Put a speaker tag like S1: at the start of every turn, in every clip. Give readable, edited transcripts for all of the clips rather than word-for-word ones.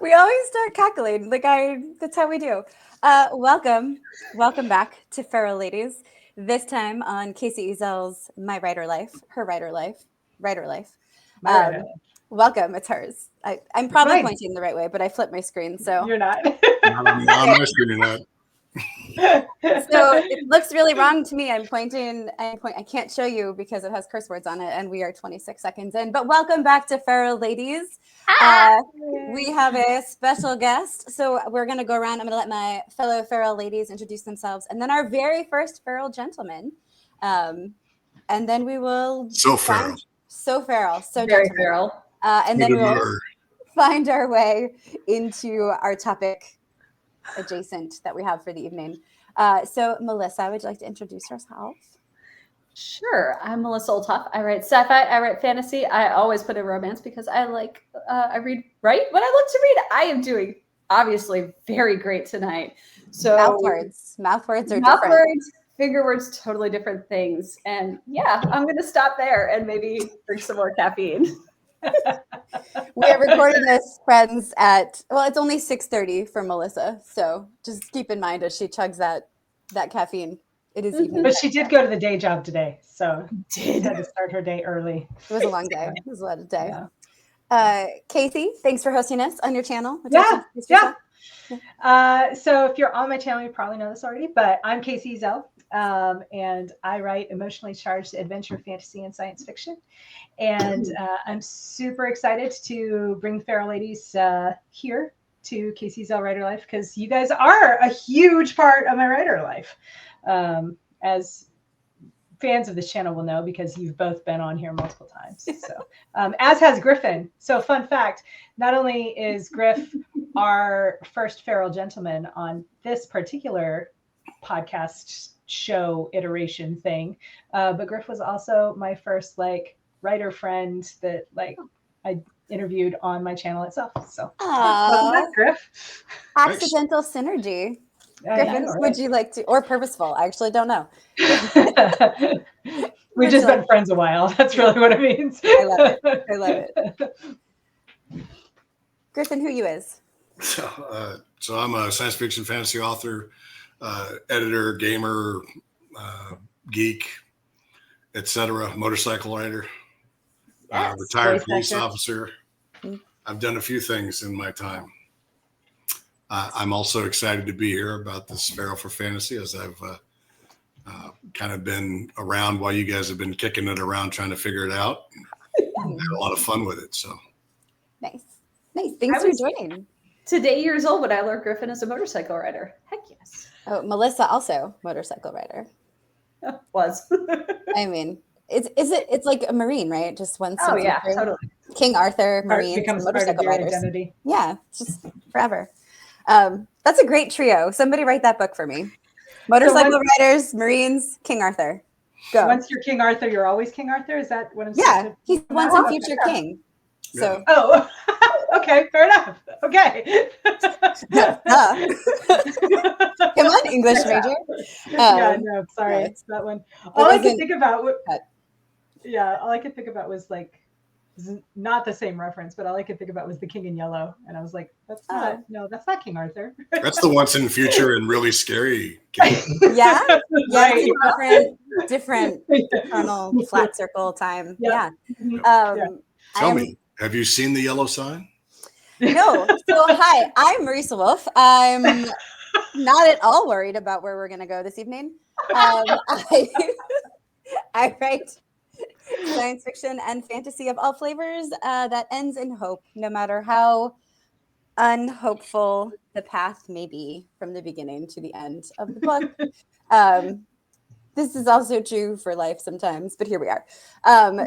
S1: We always start cackling. That's how we do. Welcome back to Feral Ladies. This time on Kacey Ezell's My Writer Life, Her Writer Life, Writer Life. Welcome, it's hers. I'm probably pointing the right way, but I flipped my screen, so.
S2: You're not.
S3: Not on my screen, you're not.
S1: So it looks really wrong to me. I can't show you because it has curse words on it, and we are 26 seconds in. But welcome back to Feral Ladies. We have a special guest. So we're going to go around. I'm going to let my fellow feral ladies introduce themselves, and then our very first feral gentleman. And then we will...
S3: So feral.
S1: So feral. So
S4: very
S1: gentleman.
S4: feral.
S1: And then we'll find our way into our topic adjacent that we have for the evening. So Melissa, would you like to introduce yourself?
S4: Sure. I'm Marisa Wolf. I write sci-fi. I write fantasy. I always put in romance because I write what I love to read. I am doing obviously very great tonight. So
S1: mouth words are
S4: mouth
S1: different.
S4: Words, finger words, totally different things. And yeah, I'm going to stop there and maybe drink some more caffeine.
S1: We are recording this, friends, it's only 6:30 for Melissa, so just keep in mind as she chugs that caffeine. It is evening.
S2: But she did go to the day job today, so she had to start her day early.
S1: It was a long day. It was a lot of day.
S2: Yeah.
S1: Kacey, thanks for hosting us on your channel.
S2: Yeah. So if you're on my channel, you probably know this already, but I'm Kacey Ezell, and I write emotionally charged adventure, fantasy, and science fiction. And I'm super excited to bring Feral Ladies here to Kacey Ezell Writer Life because you guys are a huge part of my writer life. As fans of this channel will know, because you've both been on here multiple times. So, as has Griffin. So fun fact, not only is Griff our first feral gentleman on this particular podcast show iteration thing, but Griff was also my first writer friend that I interviewed on my channel itself. So welcome back, Griff.
S1: Accidental synergy. Griffin, would you like to, or purposeful? I actually don't know.
S2: We've just been friends a while. That's really what it means.
S1: I love it. Griffin, who you is?
S3: So I'm a science fiction fantasy author, editor, gamer, geek, etc. Motorcycle rider, retired police officer. I've done a few things in my time. I'm also excited to be here about this Feral for Fantasy, as I've kind of been around while you guys have been kicking it around trying to figure it out. I had a lot of fun with it. So
S1: nice. Thanks for joining.
S4: Today years old when I learned Griffin is a motorcycle rider. Heck yes.
S1: Oh, Melissa also motorcycle rider.
S4: Was.
S1: I mean, it's like a Marine, right? Just one.
S4: Oh yeah, totally.
S1: King Arthur, Marines,
S2: becomes
S1: motorcycle
S2: part of your
S1: riders.
S2: identity.
S1: Yeah, it's just forever. That's a great trio. Somebody write that book for me. Motorcycle riders, Marines, King Arthur. Go.
S2: Once you're King Arthur, you're always King Arthur? Is that what I'm saying?
S1: Yeah, he's once and future king. So.
S2: Oh, okay, fair enough. Okay.
S1: Come on, English major.
S2: No, sorry, it's that one. All I could think about was not the same reference, but all I could think about was the King in Yellow, and I was like, that's not King Arthur.
S3: That's the once in future and really scary king.
S1: Yeah,
S2: Right.
S1: different eternal flat circle time. Yeah.
S3: Tell me, have you seen the yellow sign?
S1: No. So hi, I'm Marisa Wolf. I'm not at all worried about where we're going to go this evening. I write science fiction and fantasy of all flavors that ends in hope, no matter how unhopeful the path may be from the beginning to the end of the book. This is also true for life sometimes, but here we are.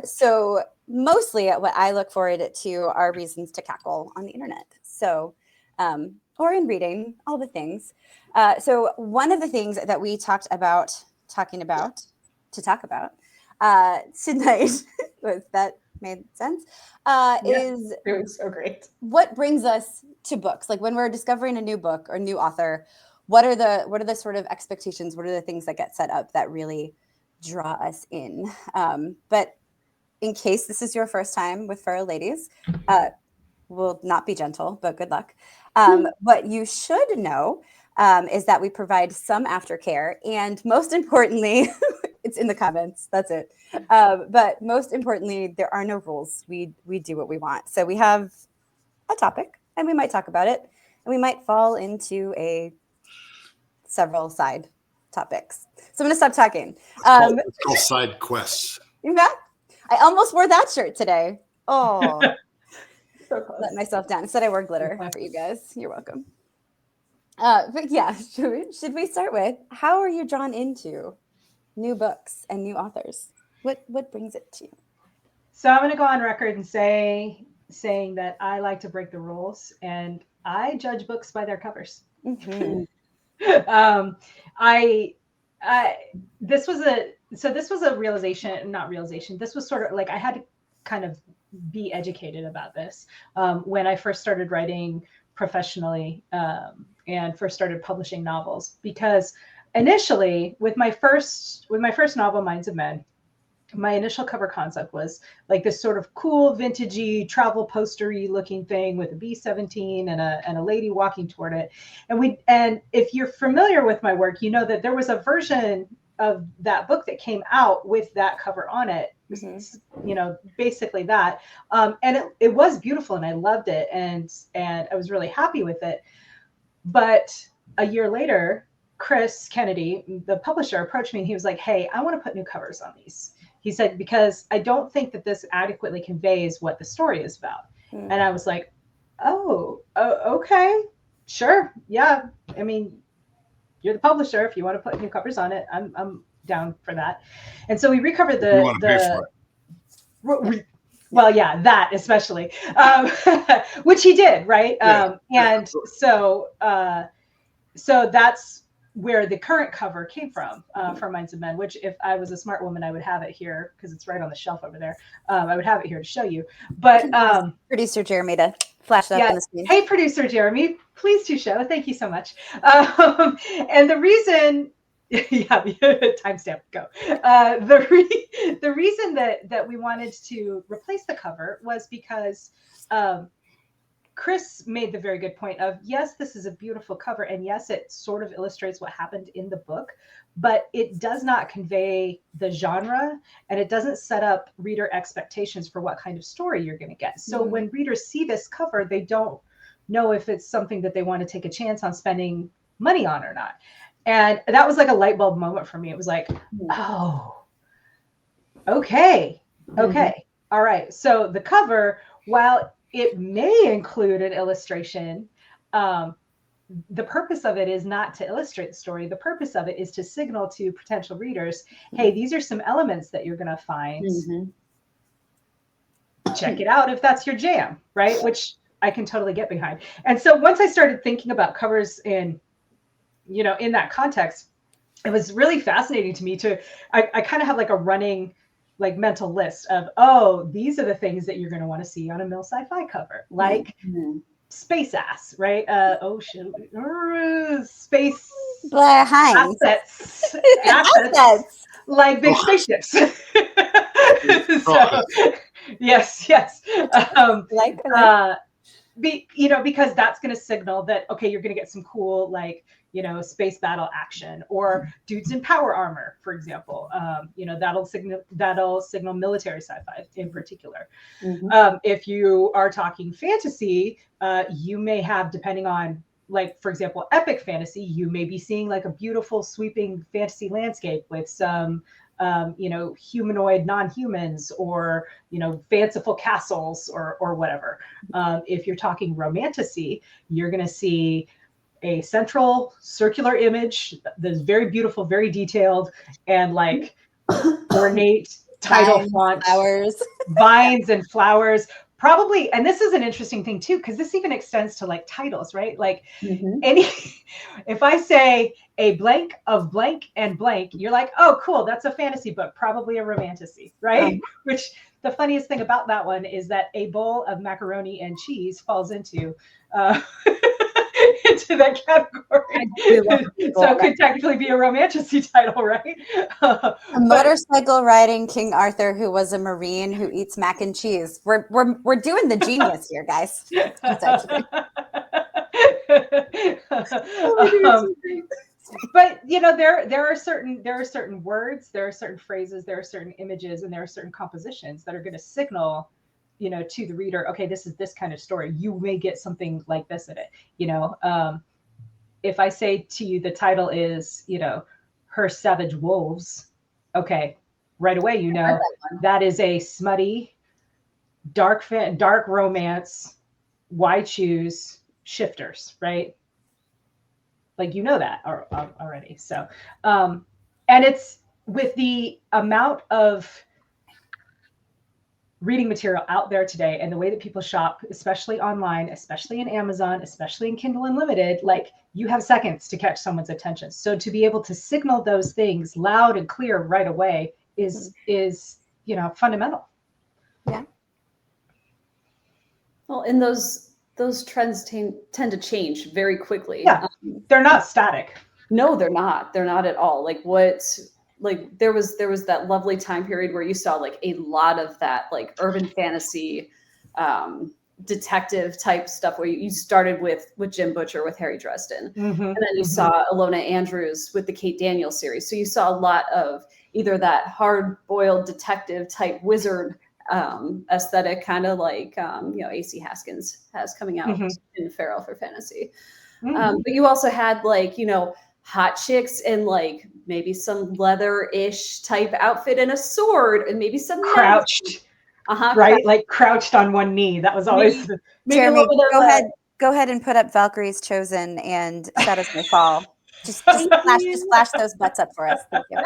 S1: So mostly what I look forward to are reasons to cackle on the internet. So, or in reading, all the things. So one of the things that we talked about tonight, if that made sense, is
S4: it was so great.
S1: What brings us to books? Like when we're discovering a new book or new author, what are the sort of expectations? What are the things that get set up that really draw us in? But in case this is your first time with Feral Ladies, will not be gentle, but good luck. What you should know is that we provide some aftercare, and most importantly, it's in the comments. That's it. But most importantly, there are no rules. We do what we want. So we have a topic, and we might talk about it, and we might fall into several side topics. So I'm going to stop talking.
S3: It's called side quests.
S1: Yeah, I almost wore that shirt today. Oh,
S4: So close.
S1: let myself down. Instead, I wore glitter for you guys. You're welcome. But yeah, should we start with how are you drawn into new books and new authors? What brings it to you?
S2: So I'm going to go on record and saying that I like to break the rules, and I judge books by their covers.
S1: Mm-hmm.
S2: This was a realization, not realization. This was sort of like I had to kind of be educated about this when I first started writing professionally and first started publishing novels, because initially with my first novel, Minds of Men, my initial cover concept was like this sort of cool vintagey travel postery looking thing with a B-17 and a lady walking toward it. And if you're familiar with my work, you know that there was a version of that book that came out with that cover on it. Mm-hmm. You know, basically that. And it was beautiful and I loved it. And I was really happy with it. But a year later, Chris Kennedy, the publisher, approached me and he was like, "Hey, I want to put new covers on these." He said, "Because I don't think that this adequately conveys what the story is about." And I was like, oh, okay, sure. Yeah. I mean, you're the publisher. If you want to put new covers on it, I'm down for that. And so we recovered well, yeah, that especially, which he did. Right.
S3: Yeah.
S2: And so that's where the current cover came from Minds of Men, which if I was a smart woman, I would have it here because it's right on the shelf over there. I would have it here to show you. But
S1: producer Jeremy to flash it up on the screen.
S2: Hey, producer Jeremy, please do show. Thank you so much. And the reason, timestamp, go. The reason that we wanted to replace the cover was because Chris made the very good point of, yes, this is a beautiful cover. And yes, it sort of illustrates what happened in the book, but it does not convey the genre and it doesn't set up reader expectations for what kind of story you're going to get. So when readers see this cover, they don't know if it's something that they want to take a chance on spending money on or not. And that was like a light bulb moment for me. It was like, oh, okay. All right. So the cover, while it may include an illustration, the purpose of it is not to illustrate the story. The purpose of it is to signal to potential readers, hey, these are some elements that you're going to find. Check it out if that's your jam, right? Which I can totally get behind. And so once I started thinking about covers in that context, it was really fascinating to me I kind of have like a running like mental list of, oh, these are the things that you're going to want to see on a Mill Sci-Fi cover, like space ass, right? Ocean, space assets, like big spaceships. So, yes. Because that's going to signal that, okay, you're going to get some cool, like, space battle action, or dudes in power armor, for example. That'll signal military sci-fi in particular. If you are talking fantasy, you may have, depending on, like, for example, epic fantasy, you may be seeing like a beautiful sweeping fantasy landscape with some humanoid non-humans, or fanciful castles, or whatever. If you're talking romantasy, you're going to see a central circular image that's very beautiful, very detailed, and like ornate title font, vines and flowers. Probably, and this is an interesting thing too, because this even extends to like titles, right? Like if I say a blank of blank and blank, you're like, oh, cool, that's a fantasy book, probably a romantasy, right? Which the funniest thing about that one is that a bowl of macaroni and cheese falls into into that category. So it could technically be a romantasy title, right?
S1: A motorcycle riding King Arthur who was a Marine who eats mac and cheese. We're doing the genius here, guys.
S2: But you know, there are certain words, there are certain phrases, there are certain images, and there are certain compositions that are going to signal, you know, to the reader, okay, this is this kind of story. You may get something like this in it. You know, if I say to you the title is, you know, Her Savage Wolves, okay, right away you know that is a smutty, dark romance. Why choose shifters, right? Like, you know that already. So, and it's with the amount of reading material out there today and the way that people shop, especially online, especially in Amazon, especially in Kindle Unlimited, like, you have seconds to catch someone's attention. So to be able to signal those things loud and clear right away is, you know, fundamental.
S1: Yeah.
S4: Well, and those trends tend to change very quickly.
S2: Yeah, they're not static.
S4: No, they're not. They're not at all. Like there was that lovely time period where you saw like a lot of that like urban fantasy, detective type stuff where you started with Jim Butcher with Harry Dresden, and then you saw Ilona Andrews with the Kate Daniels series. So you saw a lot of either that hard-boiled detective type wizard aesthetic, kind of like you know, AC Haskins has coming out in Feral for fantasy. But you also had like, you know, hot chicks in like maybe some leather-ish type outfit and a sword and maybe some
S2: crouched, right? Like crouched on one knee. That was always
S1: Jeremy, go ahead and put up Valkyries Chosen and Shadows May Fall. Just flash those butts up for us. Thank you.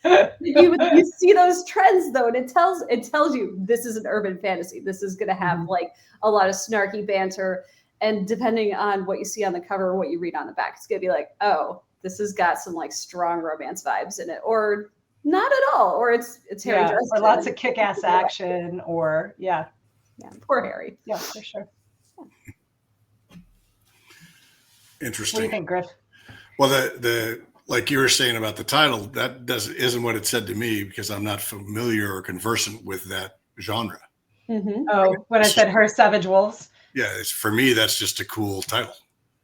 S4: Right? You see those trends though, and it tells you this is an urban fantasy. This is going to have like a lot of snarky banter, and depending on what you see on the cover or what you read on the back, it's going to be like, oh, this has got some like strong romance vibes in it, or not at all, or it's Harry Dresden,
S2: or lots of kick-ass action, or
S4: poor Harry.
S2: Yeah, for sure.
S3: Interesting.
S2: What do you think, Griff?
S3: Well, the like you were saying about the title, that isn't what it said to me, because I'm not familiar or conversant with that genre.
S2: Oh, when I said Her Savage Wolves.
S3: Yeah, for me, that's just a cool title,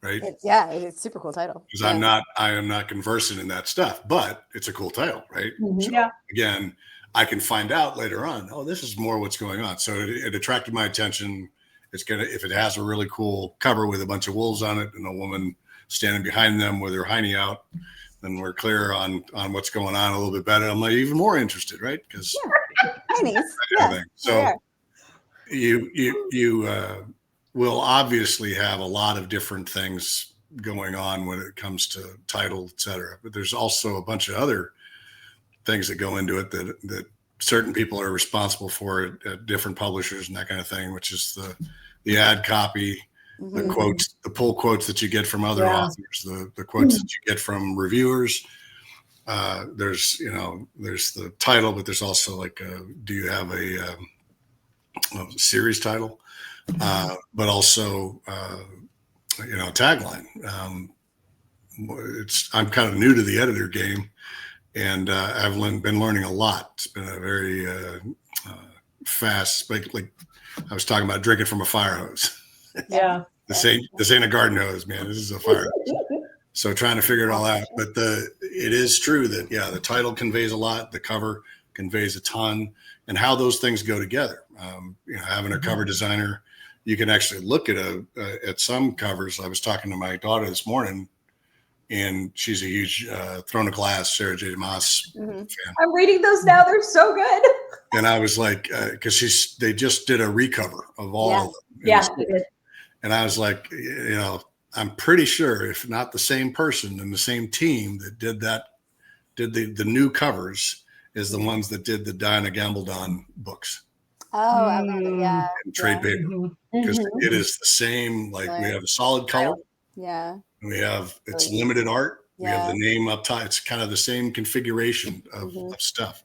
S3: right?
S1: It's a super cool title.
S3: Because I am not conversant in that stuff, but it's a cool title, right? So, again, I can find out later on, oh, this is more what's going on. So it attracted my attention. If it has a really cool cover with a bunch of wolves on it and a woman standing behind them with her hiney out, then we're clear on what's going on a little bit better. I'm like even more interested, right? Because so you will obviously have a lot of different things going on when it comes to title, et cetera. But there's also a bunch of other things that go into it that certain people are responsible for at different publishers and that kind of thing, which is the ad copy, the quotes, the pull quotes that you get from other authors, the quotes that you get from reviewers. There's the title, but there's also like, do you have a series title? But also, tagline. I'm kind of new to the editor game, and I've been learning a lot. It's been a very fast, like I was talking about drinking from a fire hose.
S2: Yeah.
S3: This ain't a garden hose, man. This is a fire hose. So trying to figure it all out. But it is true that, the title conveys a lot. The cover conveys a ton, and how those things go together. Having a cover designer, you can actually look at some covers. I was talking to my daughter this morning, and she's a huge Throne of Glass, Sarah J. Maas fan.
S4: I'm reading those now. They're so good.
S3: And I was like, because they just did a recover of all of them.
S4: Yeah, they did.
S3: And I was like, I'm pretty sure, if not the same person and the same team that did the new covers, is the ones that did the Diana Gambaldon books.
S1: Oh, I love it. Yeah.
S3: And trade paper. Because it is the same, like we have a solid color.
S1: Yeah.
S3: And we have, it's limited art. We have the name up top. It's kind of the same configuration of stuff.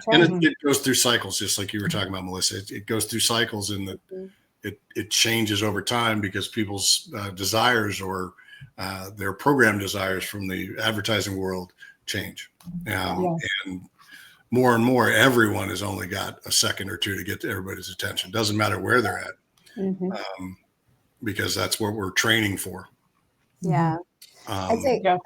S3: And it goes through cycles, just like you were talking about, Melissa. It goes through cycles in that it changes over time because people's desires or their program desires from the advertising world change. And more and more, everyone has only got a second or two to get to everybody's attention. Doesn't matter where they're at, because that's what we're training for.
S1: Yeah. I'd say
S2: Yeah.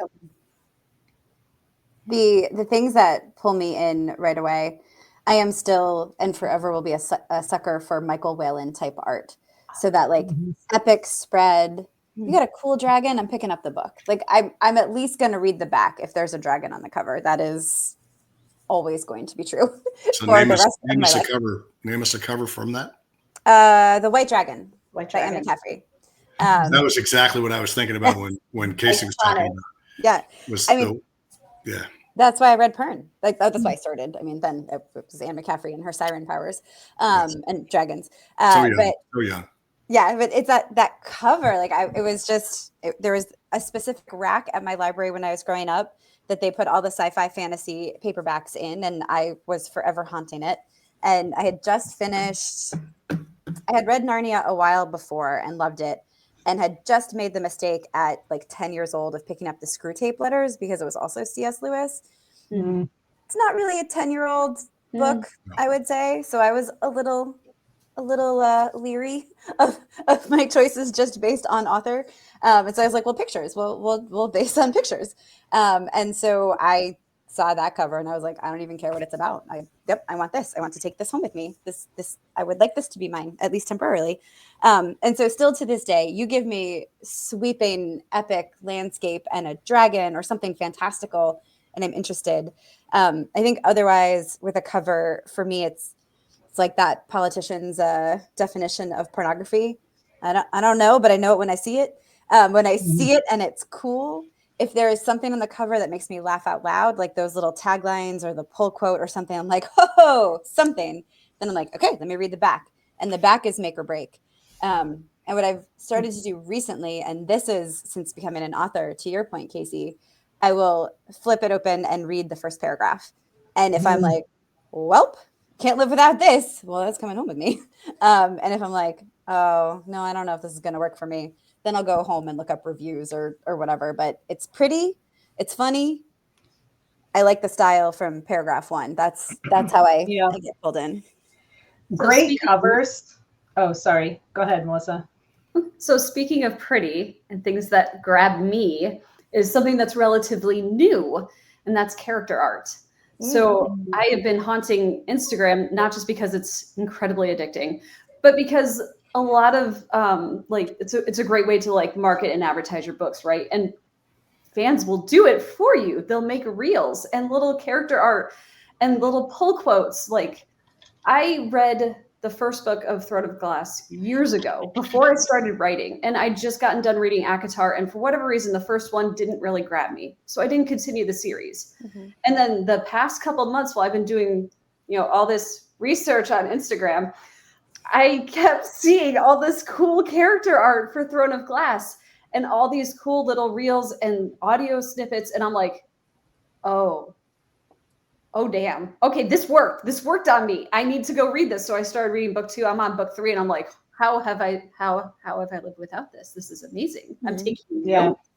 S1: the things that pull me in right away, I am still and forever will be a sucker for Michael Whalen type art. So that like epic spread. You got a cool dragon, I'm picking up the book. Like I'm at least going to read the back if there's a dragon on the cover. That is always going to be true.
S3: So
S1: for
S3: name
S1: the
S3: us,
S1: rest of
S3: name
S1: my
S3: us a
S1: life.
S3: cover. Name us a cover from that.
S1: The White Dragon
S2: White
S1: by Anne
S2: Dragon.
S1: McCaffrey.
S3: That was exactly what I was thinking about when Kacey was talking about.
S1: Yeah.
S3: Was
S1: I mean,
S3: yeah.
S1: That's why I read Pern. Like that's why I started. I mean, then it was Anne McCaffrey and her siren powers, and dragons.
S3: So young.
S1: But
S3: So young.
S1: yeah, but it's that cover. Like it was just there was a specific rack at my library when I was growing up that they put all the sci-fi fantasy paperbacks in, and I was forever haunting it. And I had just finished. I had read Narnia a while before and loved it, and had just made the mistake at like 10 years old of picking up the Screw Tape Letters because it was also C.S. Lewis.
S2: Mm.
S1: It's not really a 10-year-old book, I would say. So I was a little leery of my choices just based on author. And so I was like, well, pictures, we'll base on pictures. And so I saw that cover and I was like, I don't even care what it's about. I want this. I want to take this home with me. This, I would like this to be mine, at least temporarily. And so still to this day, you give me sweeping epic landscape and a dragon or something fantastical, and I'm interested. I think otherwise with a cover, for me, it's like that politician's definition of pornography. I don't know, but I know it when I see it. When I see it and it's cool, if there is something on the cover that makes me laugh out loud, like those little taglines or the pull quote or something, I'm like, ho, something. Then I'm like, okay, let me read the back. And the back is make or break. And what I've started to do recently, and this is since becoming an author, to your point, Kacey, I will flip it open and read the first paragraph. And if I'm like, welp, can't live without this, well, that's coming home with me. And if I'm like, oh, no, I don't know if this is going to work for me, then I'll go home and look up reviews or whatever. But it's pretty, it's funny. I like the style from paragraph 1. That's how I get pulled in.
S2: Great covers. Oh, sorry. Go ahead, Melissa.
S4: So speaking of pretty and things that grab me is something that's relatively new, and that's character art. So I have been haunting Instagram, not just because it's incredibly addicting, but because a lot of it's a great way to like market and advertise your books, right? And fans will do it for you. They'll make reels and little character art and little pull quotes. Like I read the first book of Throne of Glass years ago before I started writing, and I just gotten done reading ACOTAR, and for whatever reason, the first one didn't really grab me, so I didn't continue the series. And then the past couple months, while I've been doing, all this research on Instagram, I kept seeing all this cool character art for Throne of Glass and all these cool little reels and audio snippets, and I'm like, oh damn. Okay, this worked. This worked on me. I need to go read this. So I started reading book 2. I'm on book 3 and I'm like, how have I lived without this? This is amazing. I'm taking notes.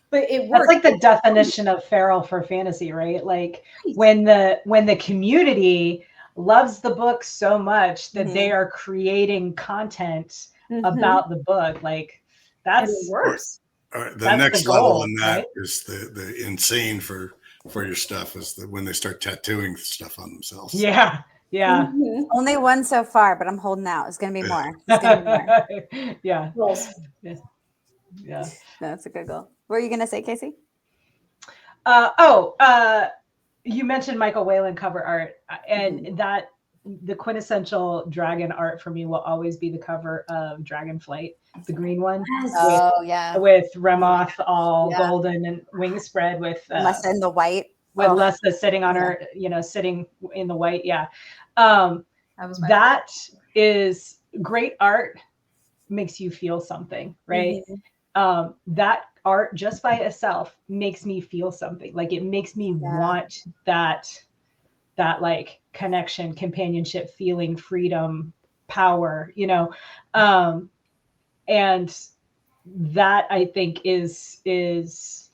S4: But it works.
S2: That's like the definition of feral for fantasy, right? Like when the community loves the book so much that they are creating content about the book, like that's
S4: worse.
S3: The next level in that is the insane for your stuff is when they start tattooing stuff on themselves.
S2: Yeah.
S1: Only one so far, but I'm holding out. It's gonna be more. It's gonna be more.
S2: Yeah.
S1: That's a good goal. What were you gonna say, Kacey?
S2: You mentioned Michael Whalen cover art, and that the quintessential dragon art for me will always be the cover of Dragonflight, the green one. With Remoth all golden and wings spread with
S1: Lessa in the white.
S2: With Lessa sitting on her, sitting in the white. Yeah. That is great art, makes you feel something, right? That art just by itself makes me feel something. Like it makes me want that like connection, companionship, feeling, freedom, power, and that I think is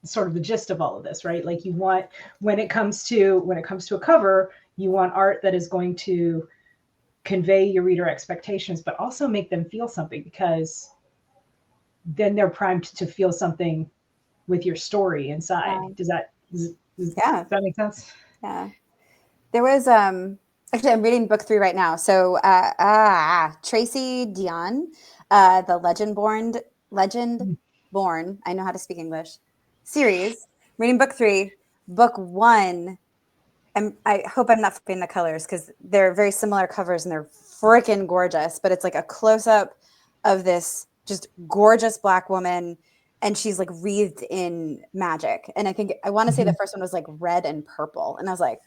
S2: sort of the gist of all of this, right? Like you want, when it comes to a cover, you want art that is going to convey your reader expectations, but also make them feel something, because then they're primed to feel something with your story inside. Does that make sense?
S1: Yeah. There was actually, I'm reading book 3 right now. So Tracy Dion, the Legend Born, I know how to speak English, series. Reading book 3. Book 1, I hope I'm not flipping the colors, because they're very similar covers and they're freaking gorgeous, but it's like a close-up of this just gorgeous Black woman, and she's like wreathed in magic. And I want to say the first one was like red and purple, and I was like,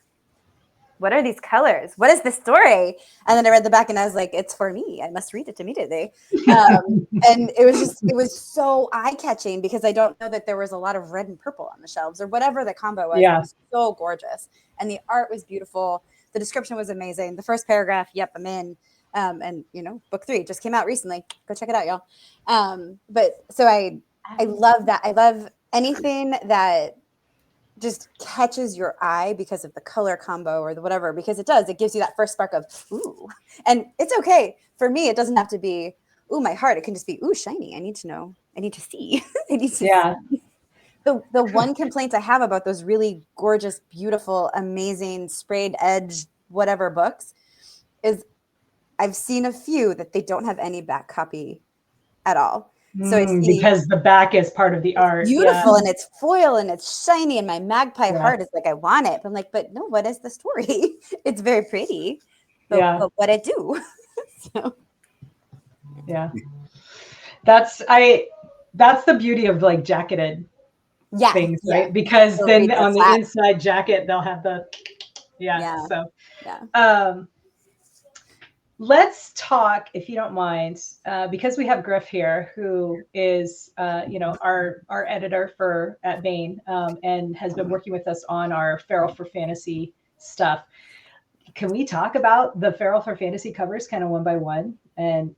S1: what are these colors? What is this story? And then I read the back and I was like, it's for me. I must read it immediately. And it was so eye-catching, because I don't know that there was a lot of red and purple on the shelves, or whatever the combo was.
S2: Yeah.
S1: It was so gorgeous. And the art was beautiful. The description was amazing. The first paragraph, yep, I'm in. And book 3 just came out recently. Go check it out, y'all. But so I love that. I love anything that just catches your eye because of the color combo or the whatever, because it gives you that first spark of, ooh. And it's okay. For me, it doesn't have to be, ooh, my heart. It can just be, ooh, shiny. I need to know. I need to see. I need to see. The one complaint I have about those really gorgeous, beautiful, amazing, sprayed edge, whatever books is I've seen a few that they don't have any back copy at all. So
S2: because the back is part of the art.
S1: Beautiful, and it's foil and it's shiny, and my magpie heart is like, I want it. But I'm like, but no, what is the story? It's very pretty, but what I do. So.
S2: Yeah, that's the beauty of like jacketed things, right? Because then on the inside jacket they'll have the let's talk, if you don't mind, because we have Griff here, who is, our editor at Baen, and has been working with us on our Feral for Fantasy stuff. Can we talk about the Feral for Fantasy covers kind of one by one? And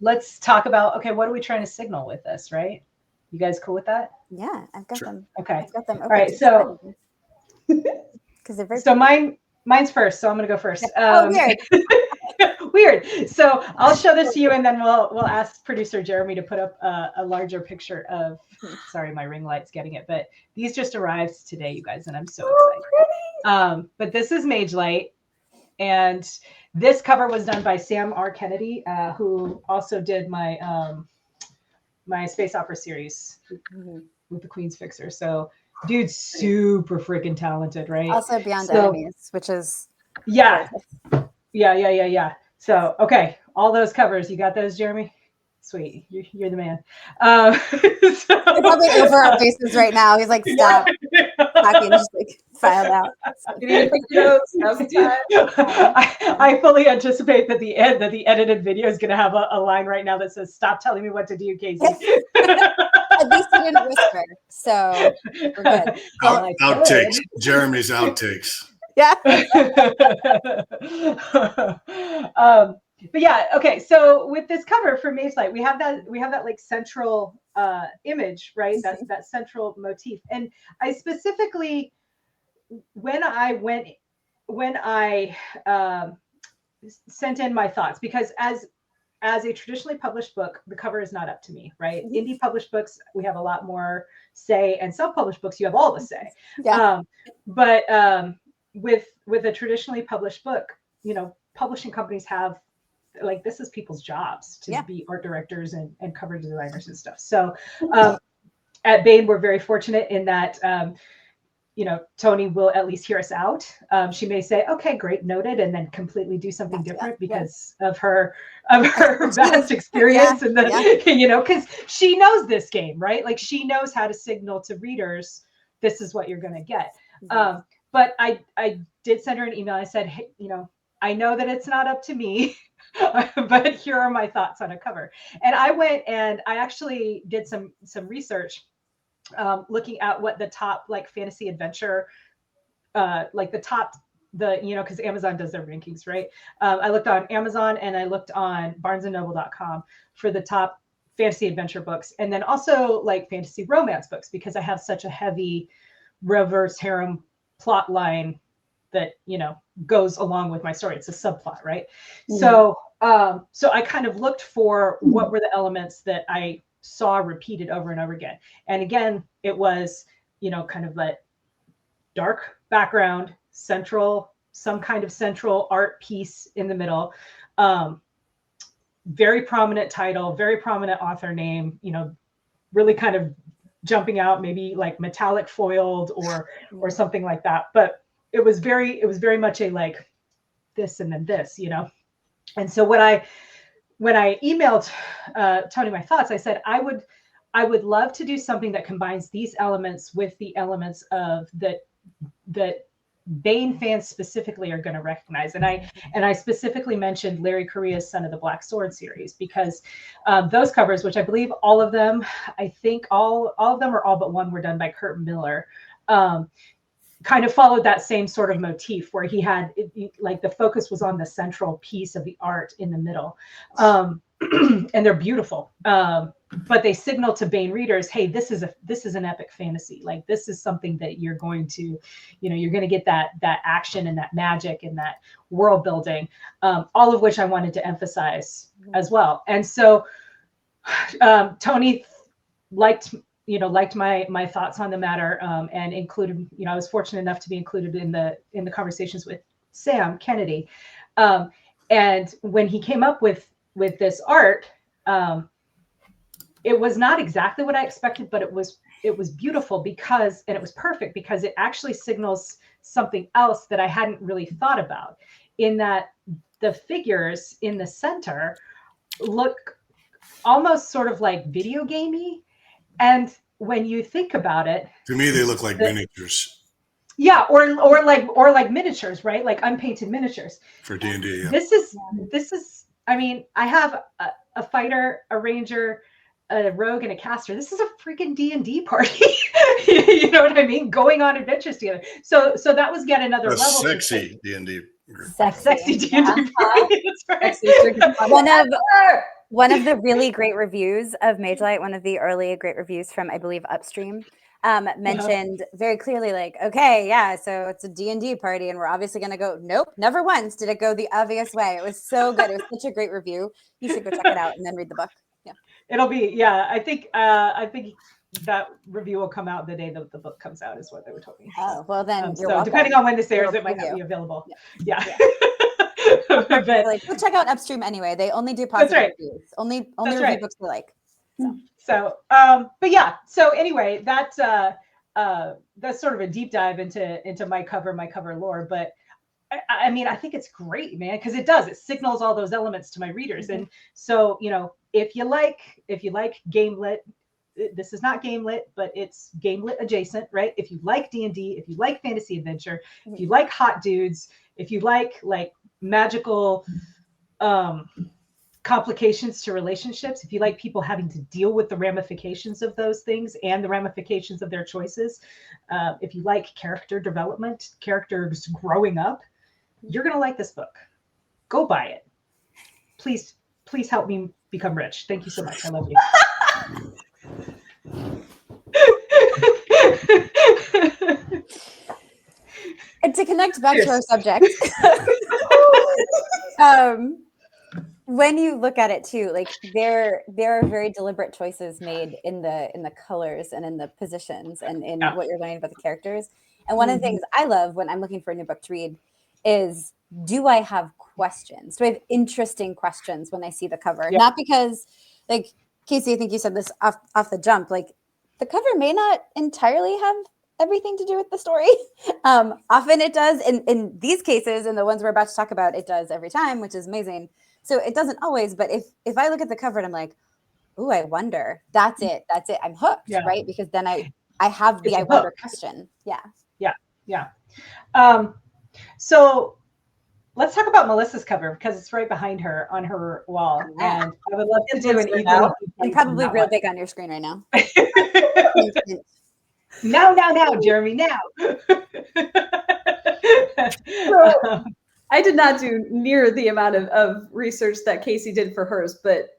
S2: let's talk about, okay, what are we trying to signal with this, right? You guys cool with that?
S1: Yeah, I've got them.
S2: Okay.
S1: I've got them.
S2: All right. So,
S1: because they're very.
S2: So mine's first. So I'm going to go first.
S1: Weird.
S2: Weird. So I'll show this to you, and then we'll ask producer Jeremy to put up a larger picture of. Sorry, my ring light's getting it, but these just arrived today, you guys, and I'm so excited. But this is Mage Light, and this cover was done by Sam R. Kennedy, who also did my my space opera series with the Queen's Fixer. So, dude's super freaking talented, right?
S1: Also Beyond Enemies, which is
S2: yeah. So, okay, all those covers, you got those, Jeremy? Sweet, you're the man.
S1: They're probably over our faces right now. He's like, stop talking, just like filed out.
S2: I fully anticipate that the edited video is going to have a line right now that says, "Stop telling me what to do, Kacey."
S1: At least he didn't whisper, so we're good.
S3: Outtakes, Jeremy's outtakes.
S1: Yeah.
S2: But yeah, okay. So with this cover for Mage Light, we have that like central image, right? That central motif. And I specifically, when I sent in my thoughts, because as a traditionally published book, the cover is not up to me, right? Mm-hmm. Indie published books, we have a lot more say, and self-published books, you have all the say.
S1: Yeah.
S2: But with a traditionally published book, publishing companies have, like, this is people's jobs to be art directors and cover designers and stuff. So at Baen, we're very fortunate in that, Tony will at least hear us out. She may say, okay, great, noted, and then completely do something different because of her vast experience and because she knows this game, right? Like, she knows how to signal to readers, this is what you're going to get. Mm-hmm. But I did send her an email. I said, hey, I know that it's not up to me, but here are my thoughts on a cover. And I went and I actually did some research, looking at what the top, like, fantasy adventure, because Amazon does their rankings, right? I looked on Amazon and I looked on barnesandnoble.com for the top fantasy adventure books, and then also like fantasy romance books, because I have such a heavy reverse harem plot line that, you know, goes along with my story. It's a subplot, right? So I kind of looked for what were the elements that I saw repeated over and over again. And again, it was, you know, kind of that dark background, some kind of central art piece in the middle. Very prominent title, very prominent author name, you know, really kind of jumping out, maybe like metallic foiled or something like that. But it was very much a like this and then this, you know. And so when I emailed Tony my thoughts, I said I would love to do something that combines these elements with the elements of that Baen fans specifically are going to recognize. And I specifically mentioned Larry Correa's Son of the Black Sword series, because those covers, which I believe all of them, I think all of them or all but one were done by Kurt Miller, kind of followed that same sort of motif where he had like the focus was on the central piece of the art in the middle. And they're beautiful. But they signal to Baen readers, hey, this is an epic fantasy. Like, this is something that you're going to, you know, you're going to get that action and that magic and that world building, all of which I wanted to emphasize as well. And so Tony liked my thoughts on the matter, and included, you know, I was fortunate enough to be included in the conversations with Sam Kennedy. And when he came up with this art, it was not exactly what I expected, but it was beautiful and it was perfect because it actually signals something else that I hadn't really thought about, in that the figures in the center look almost sort of like video gamey. And when you think about it,
S3: to me, they look like miniatures.
S2: Yeah. Or like miniatures, right? Like unpainted miniatures
S3: For D&D. Yeah.
S2: This is, I mean, I have a fighter, a ranger, a rogue, and a caster. This is a freaking D&D party. You know what I mean? Going on adventures together. So that was yet another level.
S3: Sexy D&D.
S2: Sexy D&D party. That's right.
S1: One of the really great reviews of Mage Light, one of the early great reviews from, I believe, Upstream, mentioned very clearly, like, okay, yeah, so it's a D&D party, and we're obviously going to go, nope, never once did it go the obvious way. It was so good. It was such a great review. You should go check it out and then read the book. Yeah.
S2: It'll be, yeah, I think that review will come out the day that the book comes out, is what they were telling me.
S1: Oh, well then,
S2: so welcome. Depending on when this airs, it might not be available. Yeah.
S1: But, like, go check out Upstream anyway. They only do positive reviews. Only review books they like.
S2: So, but yeah. So anyway, that's sort of a deep dive into my cover lore. But I mean, I think it's great, man, because it signals all those elements to my readers. And so, you know, if you like game lit, this is not game lit, but it's game lit adjacent, right? If you like D&D, if you like fantasy adventure, if you like hot dudes, if you like magical complications to relationships, if you like people having to deal with the ramifications of those things and the ramifications of their choices, if you like character development, characters growing up, you're going to like this book. Go buy it. Please help me become rich. Thank you so much. I love you.
S1: And to connect back to our subject, when you look at it too, like there are very deliberate choices made in the colors and in the positions and in what you're learning about the characters. And one of the things I love when I'm looking for a new book to read is, do I have questions? Do I have interesting questions when I see the cover? Yeah. Not because, like, Kacey, I think you said this off the jump, like the cover may not entirely have everything to do with the story. Often it does. In these cases, and the ones we're about to talk about, it does every time, which is amazing. So it doesn't always, but if I look at the cover and I'm like, ooh, I wonder, that's it. I'm hooked, right? Because then I have the I wonder question. Yeah.
S2: So let's talk about Melissa's cover, because it's right behind her on her wall. And I would love to do an evening.
S1: And probably real big on your screen right now.
S2: Now, Jeremy, now.
S4: I did not do near the amount of research that Kacey did for hers, but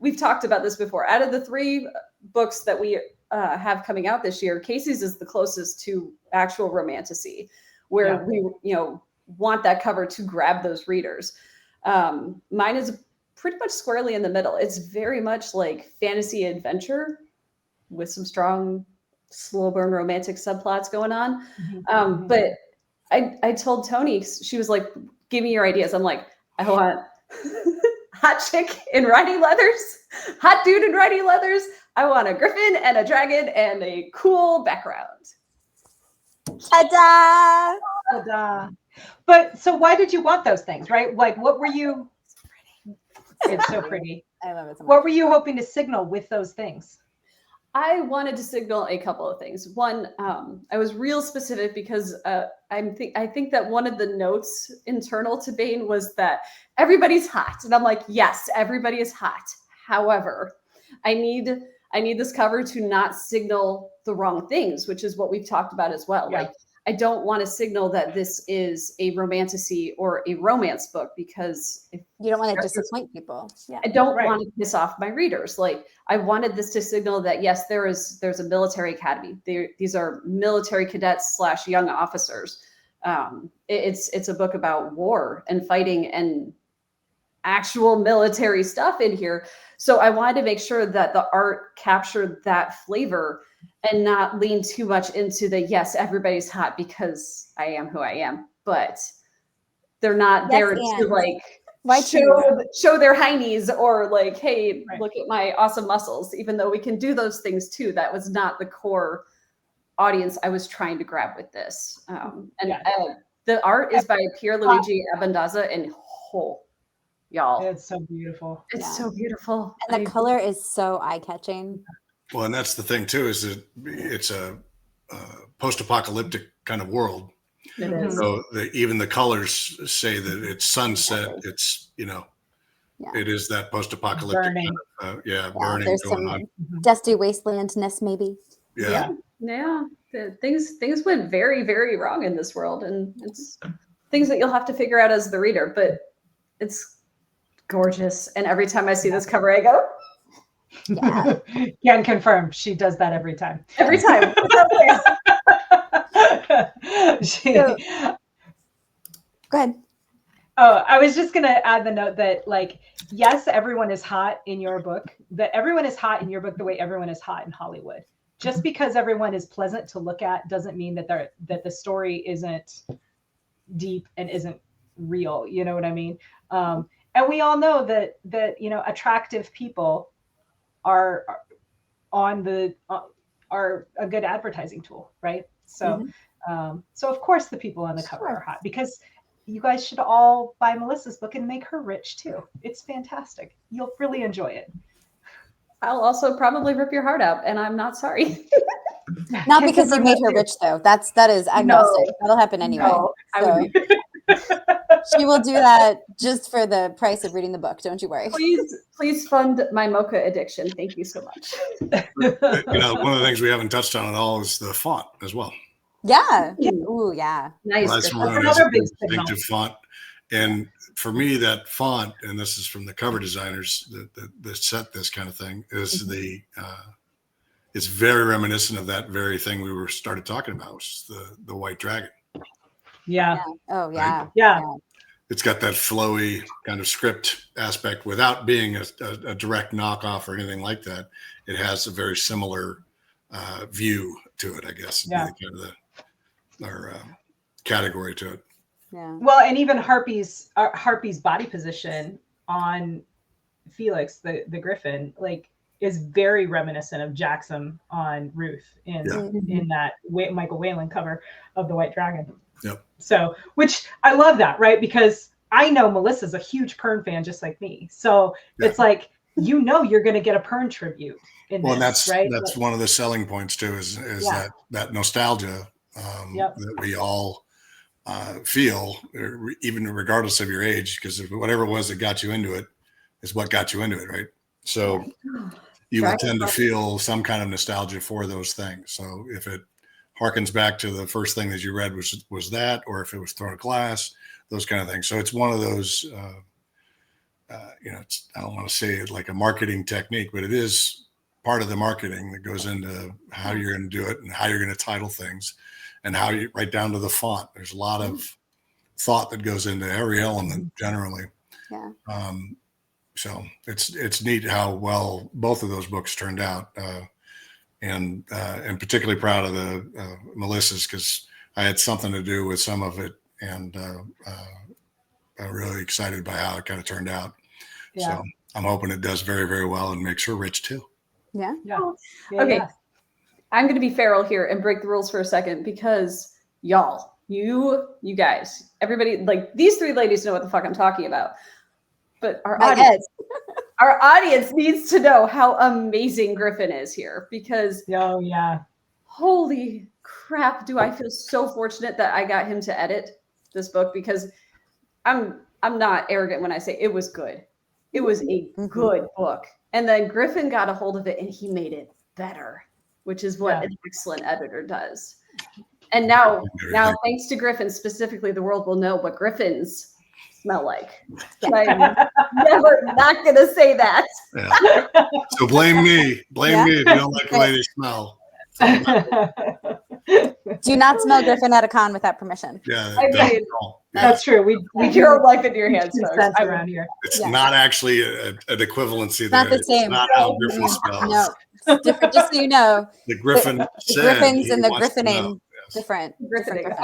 S4: we've talked about this before, out of the 3 books that we have coming out this year, Kacey's is the closest to actual romantasy, where we, want that cover to grab those readers. Mine is pretty much squarely in the middle. It's very much like fantasy adventure with some strong slow burn romantic subplots going on. But I told Tony, she was like, give me your ideas. I'm like, I want hot chick in riding leathers, hot dude in riding leathers. I want a griffin and a dragon and a cool background.
S1: Ta-da!
S2: Ta-da. But so why did you want those things, right? Like, what were you? It's so pretty.
S1: I love it so much.
S2: What were you hoping to signal with those things?
S4: I wanted to signal a couple of things. One, I was real specific because I think that one of the notes internal to Baen was that everybody's hot, and I'm like, yes, everybody is hot. However, I need this cover to not signal the wrong things, which is what we've talked about as well.
S2: Yeah.
S4: Like, I don't want to signal that this is a romantasy or a romance book, because
S1: You don't want to disappoint people. Yeah.
S4: I don't want to piss off my readers. Like, I wanted this to signal that, yes, there's a military academy. These are military cadets / young officers. It's a book about war and fighting and actual military stuff in here. So I wanted to make sure that the art captured that flavor and not lean too much into the, yes, everybody's hot because I am who I am, but they're not there to like show their heinies or like, hey, look at my awesome muscles, even though we can do those things too. That was not the core audience I was trying to grab with this. The art is by Pierluigi Abbondanza, and y'all,
S2: It's so beautiful.
S4: It's so beautiful.
S1: And the color is so eye-catching.
S3: Well, and that's the thing too, is that it's a post-apocalyptic kind of world.
S4: It is.
S3: So even the colors say that it's sunset. It's, it is that post-apocalyptic
S2: Burning.
S3: kind of, burning
S1: There's
S3: going
S1: some
S3: on.
S1: dusty wastelandness, maybe.
S3: Yeah.
S4: Things went very, very wrong in this world, and it's things that you'll have to figure out as the reader, but it's gorgeous. And every time I see this cover, I go,
S1: Yeah.
S2: Can confirm she does that every time.
S4: every time.
S1: Go ahead.
S2: Oh, I was just going to add the note that, like, yes, everyone is hot in your book, that everyone is hot in your book the way everyone is hot in Hollywood. Just because everyone is pleasant to look at doesn't mean that the story isn't deep and isn't real. You know what I mean? And we all know that attractive people are a good advertising tool, right? So, so of course the people on the cover are hot, because you guys should all buy Melissa's book and make her rich too. It's fantastic. You'll really enjoy it.
S4: I'll also probably rip your heart out, and I'm not sorry.
S1: Not because you made her rich, though. That is agnostic. That'll happen anyway.
S4: No, I would
S1: She will do that just for the price of reading the book. Don't you worry.
S4: Please fund my mocha addiction. Thank you so much.
S3: One of the things we haven't touched on at all is the font as well.
S1: Yeah. Ooh, yeah.
S4: Nice.
S3: That's
S2: Another big
S3: distinctive font. And for me, that font, and this is from the cover designers that set this kind of thing, is it's very reminiscent of that very thing we started talking about, which is the white dragon.
S2: Yeah.
S1: Oh, yeah.
S3: Right?
S2: Yeah.
S3: It's got that flowy kind of script aspect without being a direct knockoff or anything like that. It has a very similar view to it, I guess.
S2: Yeah.
S3: Kind of our category to it.
S1: Yeah.
S2: Well, and even Harpy's body position on Felix, the Griffin, like, is very reminiscent of Jackson on Ruth in that Michael Whalen cover of the White Dragon.
S3: Yep.
S2: So, which I love that, right? Because I know Melissa's a huge Pern fan, just like me. So it's like, you're going to get a Pern tribute in this,
S3: and that's
S2: right?
S3: That's one of the selling points too, is that nostalgia that we all feel, even regardless of your age, because whatever it was that got you into it is what got you into it, right? So you will tend to feel some kind of nostalgia for those things. So if it harkens back to the first thing that you read was that, or if it was Throne of Glass, those kind of things. So it's one of those I don't want to say it like a marketing technique, but it is part of the marketing that goes into how you're going to do it and how you're going to title things and how you right down to the font. There's a lot of thought that goes into every element generally.
S1: Yeah.
S3: So it's neat how well both of those books turned out. And particularly proud of the Melissa's because I had something to do with some of it, and I'm really excited by how it kind of turned out.
S2: Yeah.
S3: So I'm hoping it does very, very well and makes her rich too.
S1: Yeah.
S4: Okay. I'm going to be feral here and break the rules for a second because y'all, you guys, everybody, like these three ladies know what the fuck I'm talking about. But our audience needs to know how amazing Griffin is here because holy crap, do I feel so fortunate that I got him to edit this book because I'm not arrogant when I say it was good. It was a good book. And then Griffin got a hold of it and he made it better, which is what an excellent editor does. And now thanks to Griffin specifically, the world will know what Griffins smell like. I'm never not going to say that.
S3: Yeah. So blame me. Blame me if you don't like the way they smell.
S1: Do not smell Griffin at a con without permission.
S3: Yeah,
S4: I mean,
S2: that's true. We
S4: your life in your hands, folks.
S2: around here.
S3: It's not actually an equivalency.
S1: It's not the same.
S3: It's not how Griffin smells.
S1: No, it's different. Just so you know,
S3: The Griffin
S1: the
S3: said
S1: Griffins
S3: he
S1: and the
S3: wants to
S1: Griffining
S3: know. Yes.
S1: different.
S4: Griffining.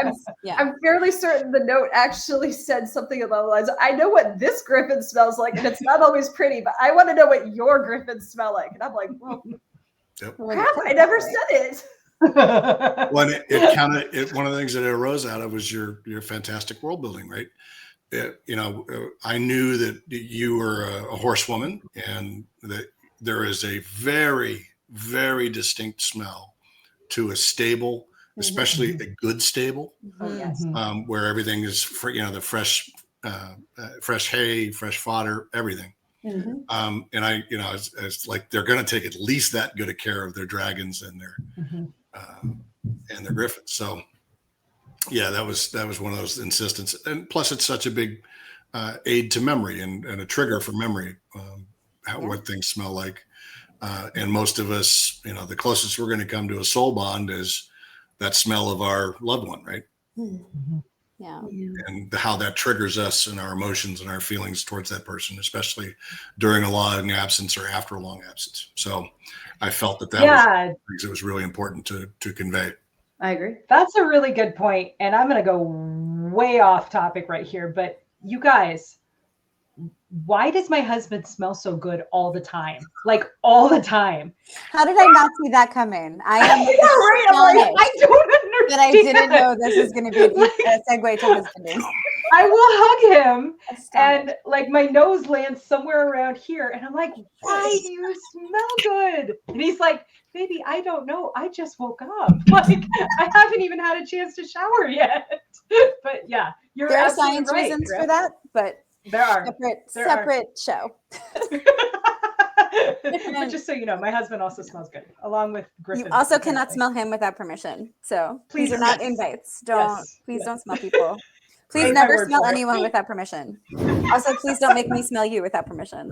S4: I'm fairly certain the note actually said something along the lines of, I know what this Griffin smells like, and it's not always pretty, but I want to know what your Griffins smell like. And I'm like, well, crap, I never said it.
S3: Well, it kind of one of the things that it arose out of was your fantastic world building, right? I knew that you were a horsewoman, and that there is a very, very distinct smell to a stable, especially a good stable, where everything is the fresh hay, fresh fodder, everything. And it's like they're going to take at least that good a care of their dragons and their griffins. So yeah, that was one of those insistence. And plus it's such a big aid to memory and a trigger for memory, what things smell like. And most of us, the closest we're going to come to a soul bond is that smell of our loved one, right?
S1: Yeah.
S3: And how that triggers us and our emotions and our feelings towards that person, especially during a long absence or after a long absence. So I felt that was really important to convey.
S4: I agree.
S2: That's a really good point. And I'm going to go way off topic right here. But you guys, why does my husband smell so good all the time? Like all the time.
S1: How did I not see that coming? I am
S2: I don't understand.
S1: But I didn't know this was going to be a segue to husbanding.
S2: I will hug him and like my nose lands somewhere around here. And I'm like, why do you smell good? And he's like, baby, I don't know. I just woke up. Like I haven't even had a chance to shower yet. But yeah, there
S1: are science reasons for that, but
S2: there are
S1: separate show.
S2: But just so you know, my husband also smells good, along with Griffin.
S1: You also cannot smell him without permission. So please are not invites. Don't smell people. Please never smell anyone without permission. Also, please don't make me smell you without permission.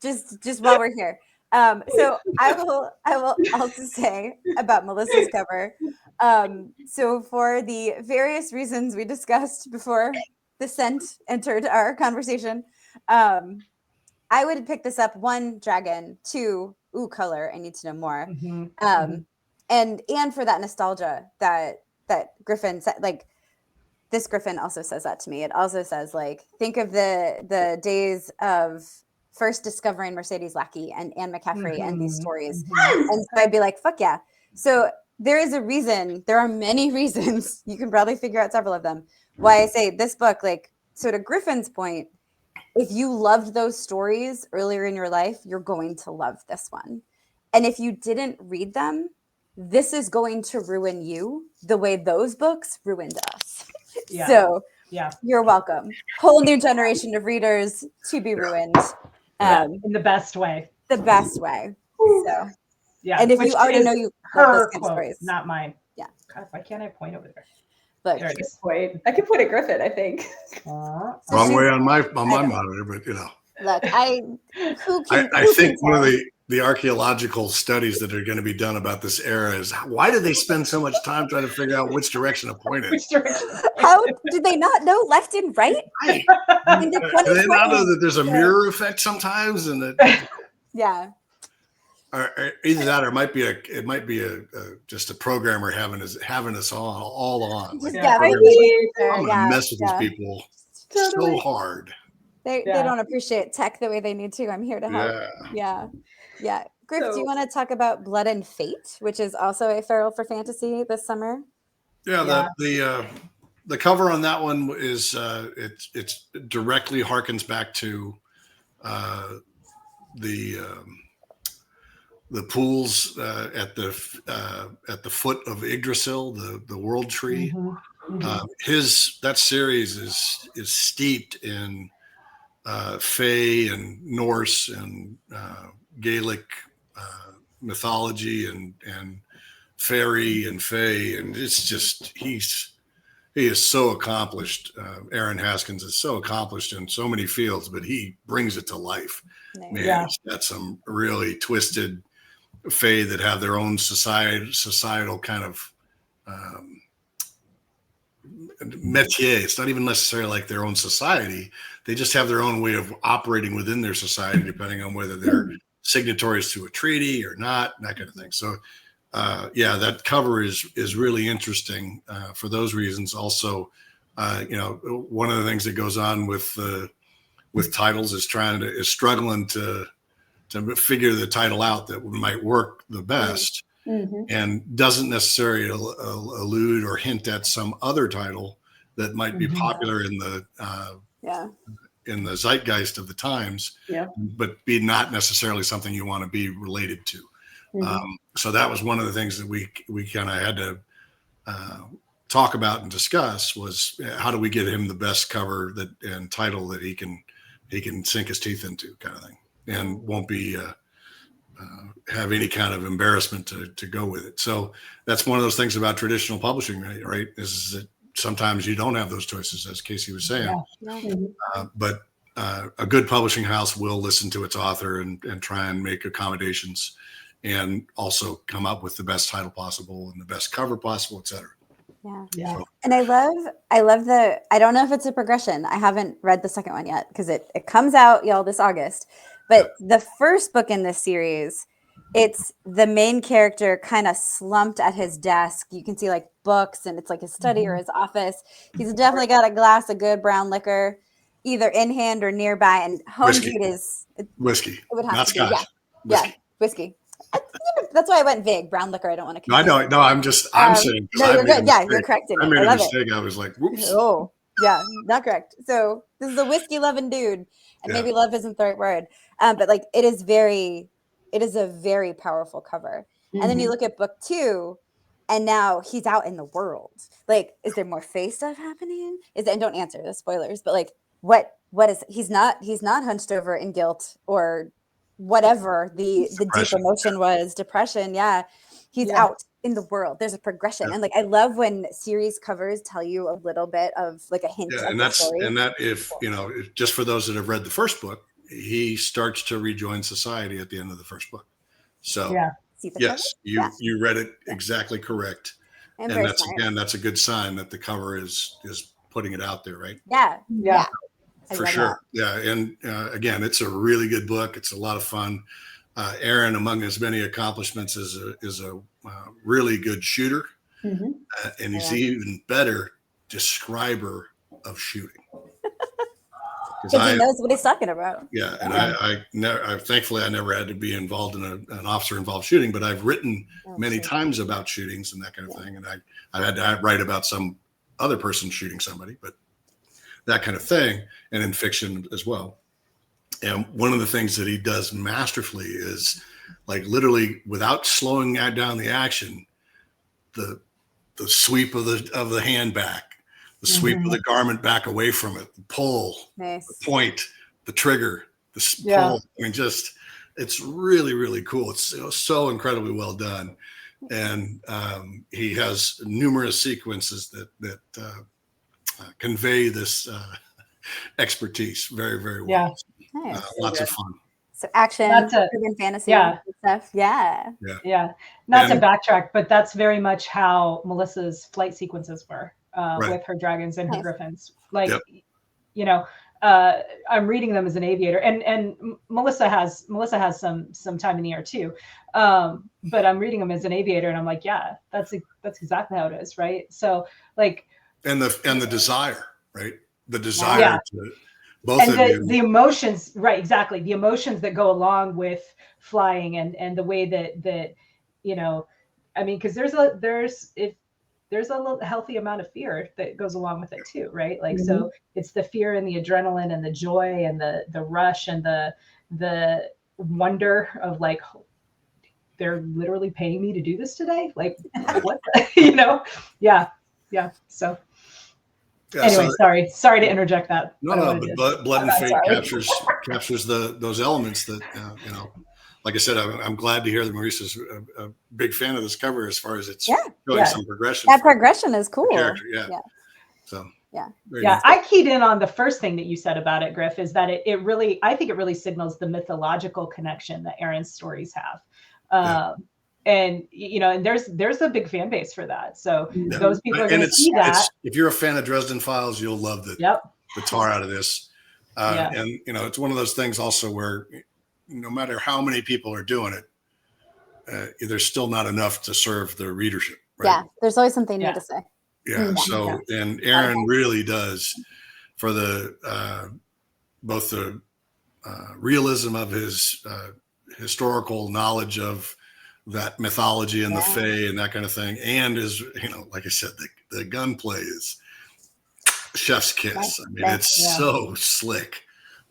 S1: Just while we're here. So I will also say about Melissa's cover. So for the various reasons we discussed before the scent entered our conversation, I would pick this up. 1, dragon. 2, color. I need to know more. And for that nostalgia that Griffin said, like this Griffin also says that to me. It also says like, think of the days of first discovering Mercedes Lackey and Anne McCaffrey and these stories. And so I'd be like, fuck yeah. So there is a reason, there are many reasons, you can probably figure out several of them, why I say this book, like, so to Griffin's point, if you loved those stories earlier in your life, you're going to love this one. And if you didn't read them, this is going to ruin you the way those books ruined us.
S2: Yeah.
S1: So you're welcome. Whole new generation of readers to be ruined.
S2: In the best way.
S1: The best way. So
S2: yeah.
S1: And if you already know you love those kind of stories.
S2: Not mine.
S1: Yeah.
S2: God, why can't I point over there?
S1: Look,
S2: There it is.
S4: Wait, I could put it Griffin, I think.
S2: Uh,
S1: So
S3: Wrong
S1: she's-
S3: way on my
S1: know.
S3: monitor, but
S1: look, I
S3: I think one of the archaeological studies that are going to be done about this era is why did they spend so much time trying to figure out which direction to point it?
S2: which direction?
S1: how do they not know left and right
S3: Right.
S1: in the
S3: Do they not know
S1: 2020s?
S3: that there's a mirror effect sometimes, and that
S1: Yeah.
S3: or either that, or it might be a just a programmer having us all on. Like,
S2: Yeah.
S3: programmers, I'm gonna mess with these people
S4: Totally.
S3: so hard.
S1: They don't appreciate tech the way they need to. I'm here to help. Yeah. Griff, do you want to talk about Blood and Fate, which is also a Feral for Fantasy this summer?
S3: Yeah. The cover on that one is it's directly harkens back to the pools at the foot of Yggdrasil, the world tree. That series is steeped in Fae and Norse and Gaelic mythology and fairy and Fae, and it's just he is so accomplished. Aaron Haskins is so accomplished in so many fields, but he brings it to life.
S1: Nice.
S3: Man, he's got some really twisted Fae that have their own societal kind of métier. It's not even necessarily like their own society. They just have their own way of operating within their society, depending on whether they're signatories to a treaty or not, that kind of thing. So, that cover is really interesting for those reasons. Also, one of the things that goes on with titles is struggling to figure the title out that might work the best. And doesn't necessarily allude or hint at some other title that might be popular in the zeitgeist of the times, but be not necessarily something you want to be related to. So that was one of the things that we kind of had to talk about and discuss was how do we get him the best cover and title that he can sink his teeth into, kind of thing, and won't be have any kind of embarrassment to go with it. So that's one of those things about traditional publishing, right? Is that sometimes you don't have those choices, as Kacey was saying. But a good publishing house will listen to its author and try and make accommodations and also come up with the best title possible and the best cover possible, et cetera.
S1: Yeah. And I love I don't know if it's a progression. I haven't read the second one yet because it comes out, y'all, this August. But the first book in this series, it's the main character kind of slumped at his desk. You can see like books and it's like his study or his office. He's definitely got a glass of good brown liquor, either in hand or nearby. And home dude is
S3: whiskey.
S1: It would have
S3: not
S1: to
S3: scotch.
S1: be, whiskey. That's why I went vague. Brown liquor, I don't want to.
S3: No, I know. No, I'm saying.
S1: No, you're good. Yeah, you're correct.
S3: I made a mistake. I was like, whoops.
S1: Oh, yeah, not correct. So this is a whiskey loving dude, and maybe love isn't the right word. But like, it is a very powerful cover. And then you look at book 2, and now he's out in the world. Like, is there more Fae stuff happening? And don't answer the spoilers, but like, what is he's not hunched over in guilt or whatever the deep emotion was, depression. Yeah. He's out in the world. There's a progression. And like, I love when series covers tell you a little bit of like a hint.
S3: Yeah,
S1: of
S3: and
S1: the
S3: that's
S1: story.
S3: and that if just for those that have read the first book, he starts to rejoin society at the end of the first book. So yes, you read it exactly correct. And that's a good sign that the cover is putting it out there, right?
S1: Yeah.
S3: For sure. Yeah. And again, it's a really good book. It's a lot of fun. Aaron, among his many accomplishments, is a really good shooter. And he's even better describer of shooting.
S1: Because he knows what he's talking about.
S3: Yeah. And I thankfully, I never had to be involved in an officer-involved shooting, but I've written many times about shootings and that kind of thing. And I've had to write about some other person shooting somebody, but that kind of thing, and in fiction as well. And one of the things that he does masterfully is, like, literally without slowing down the action, the sweep of the hand back, the sweep of the garment back away from it, the pull, the point, the trigger, the pull. I mean, it's really, really cool. It's so incredibly well done. And he has numerous sequences that convey this expertise very, very well.
S2: Yeah.
S1: Nice.
S3: Lots of fun.
S1: So action,
S2: That's a-
S1: urban fantasy
S2: yeah.
S1: stuff. Yeah.
S2: Yeah. Not
S3: And-
S2: to backtrack, but that's very much how Melissa's flight sequences were
S3: Right.
S2: with her dragons and her
S1: Nice.
S2: griffins. Like,
S3: Yep.
S2: you know, I'm reading them as an aviator, and Melissa has some time in the air too, but I'm reading them as an aviator, and I'm like, yeah, that's exactly how it is, right? So like,
S3: And the desire, right? The desire
S2: Yeah.
S3: to both of you.
S2: the emotions, right? Exactly, the emotions that go along with flying, and the way that you know, I mean, because there's a little healthy amount of fear that goes along with it too, right? Like, so it's the fear and the adrenaline and the joy and the rush and the wonder of like, they're literally paying me to do this today. Like, what, you know? Yeah. So
S3: Yeah,
S2: anyway,
S3: so-
S2: sorry to interject that.
S3: No, but Blood and
S2: I'm
S3: Fate
S2: sorry.
S3: captures those elements that you know. Like I said, I'm glad to hear that Marisa's a big fan of this cover as far as it's showing
S2: Yeah.
S3: some progression.
S1: That
S3: for
S1: progression is
S3: the
S1: cool.
S3: character, yeah. So
S1: Yeah.
S3: very
S2: Yeah,
S3: nice.
S2: I keyed in on the first thing that you said about it, Griff, is that I think it really signals the mythological connection that Aaron's stories have. And you know, and there's a big fan base for that. So
S3: Yeah.
S2: those people are
S3: And
S2: going to see that.
S3: if you're a fan of Dresden Files, you'll love the tar out of this. And you know, it's one of those things also where no matter how many people are doing it, there's still not enough to serve the readership. Right?
S1: Yeah. There's always something new
S2: Yeah.
S1: to say.
S3: Yeah. So, and Aaron really does for the both the realism of his historical knowledge of that mythology and the Fae and that kind of thing, and is, you know, like I said, the gunplay is chef's kiss. I mean, it's so slick.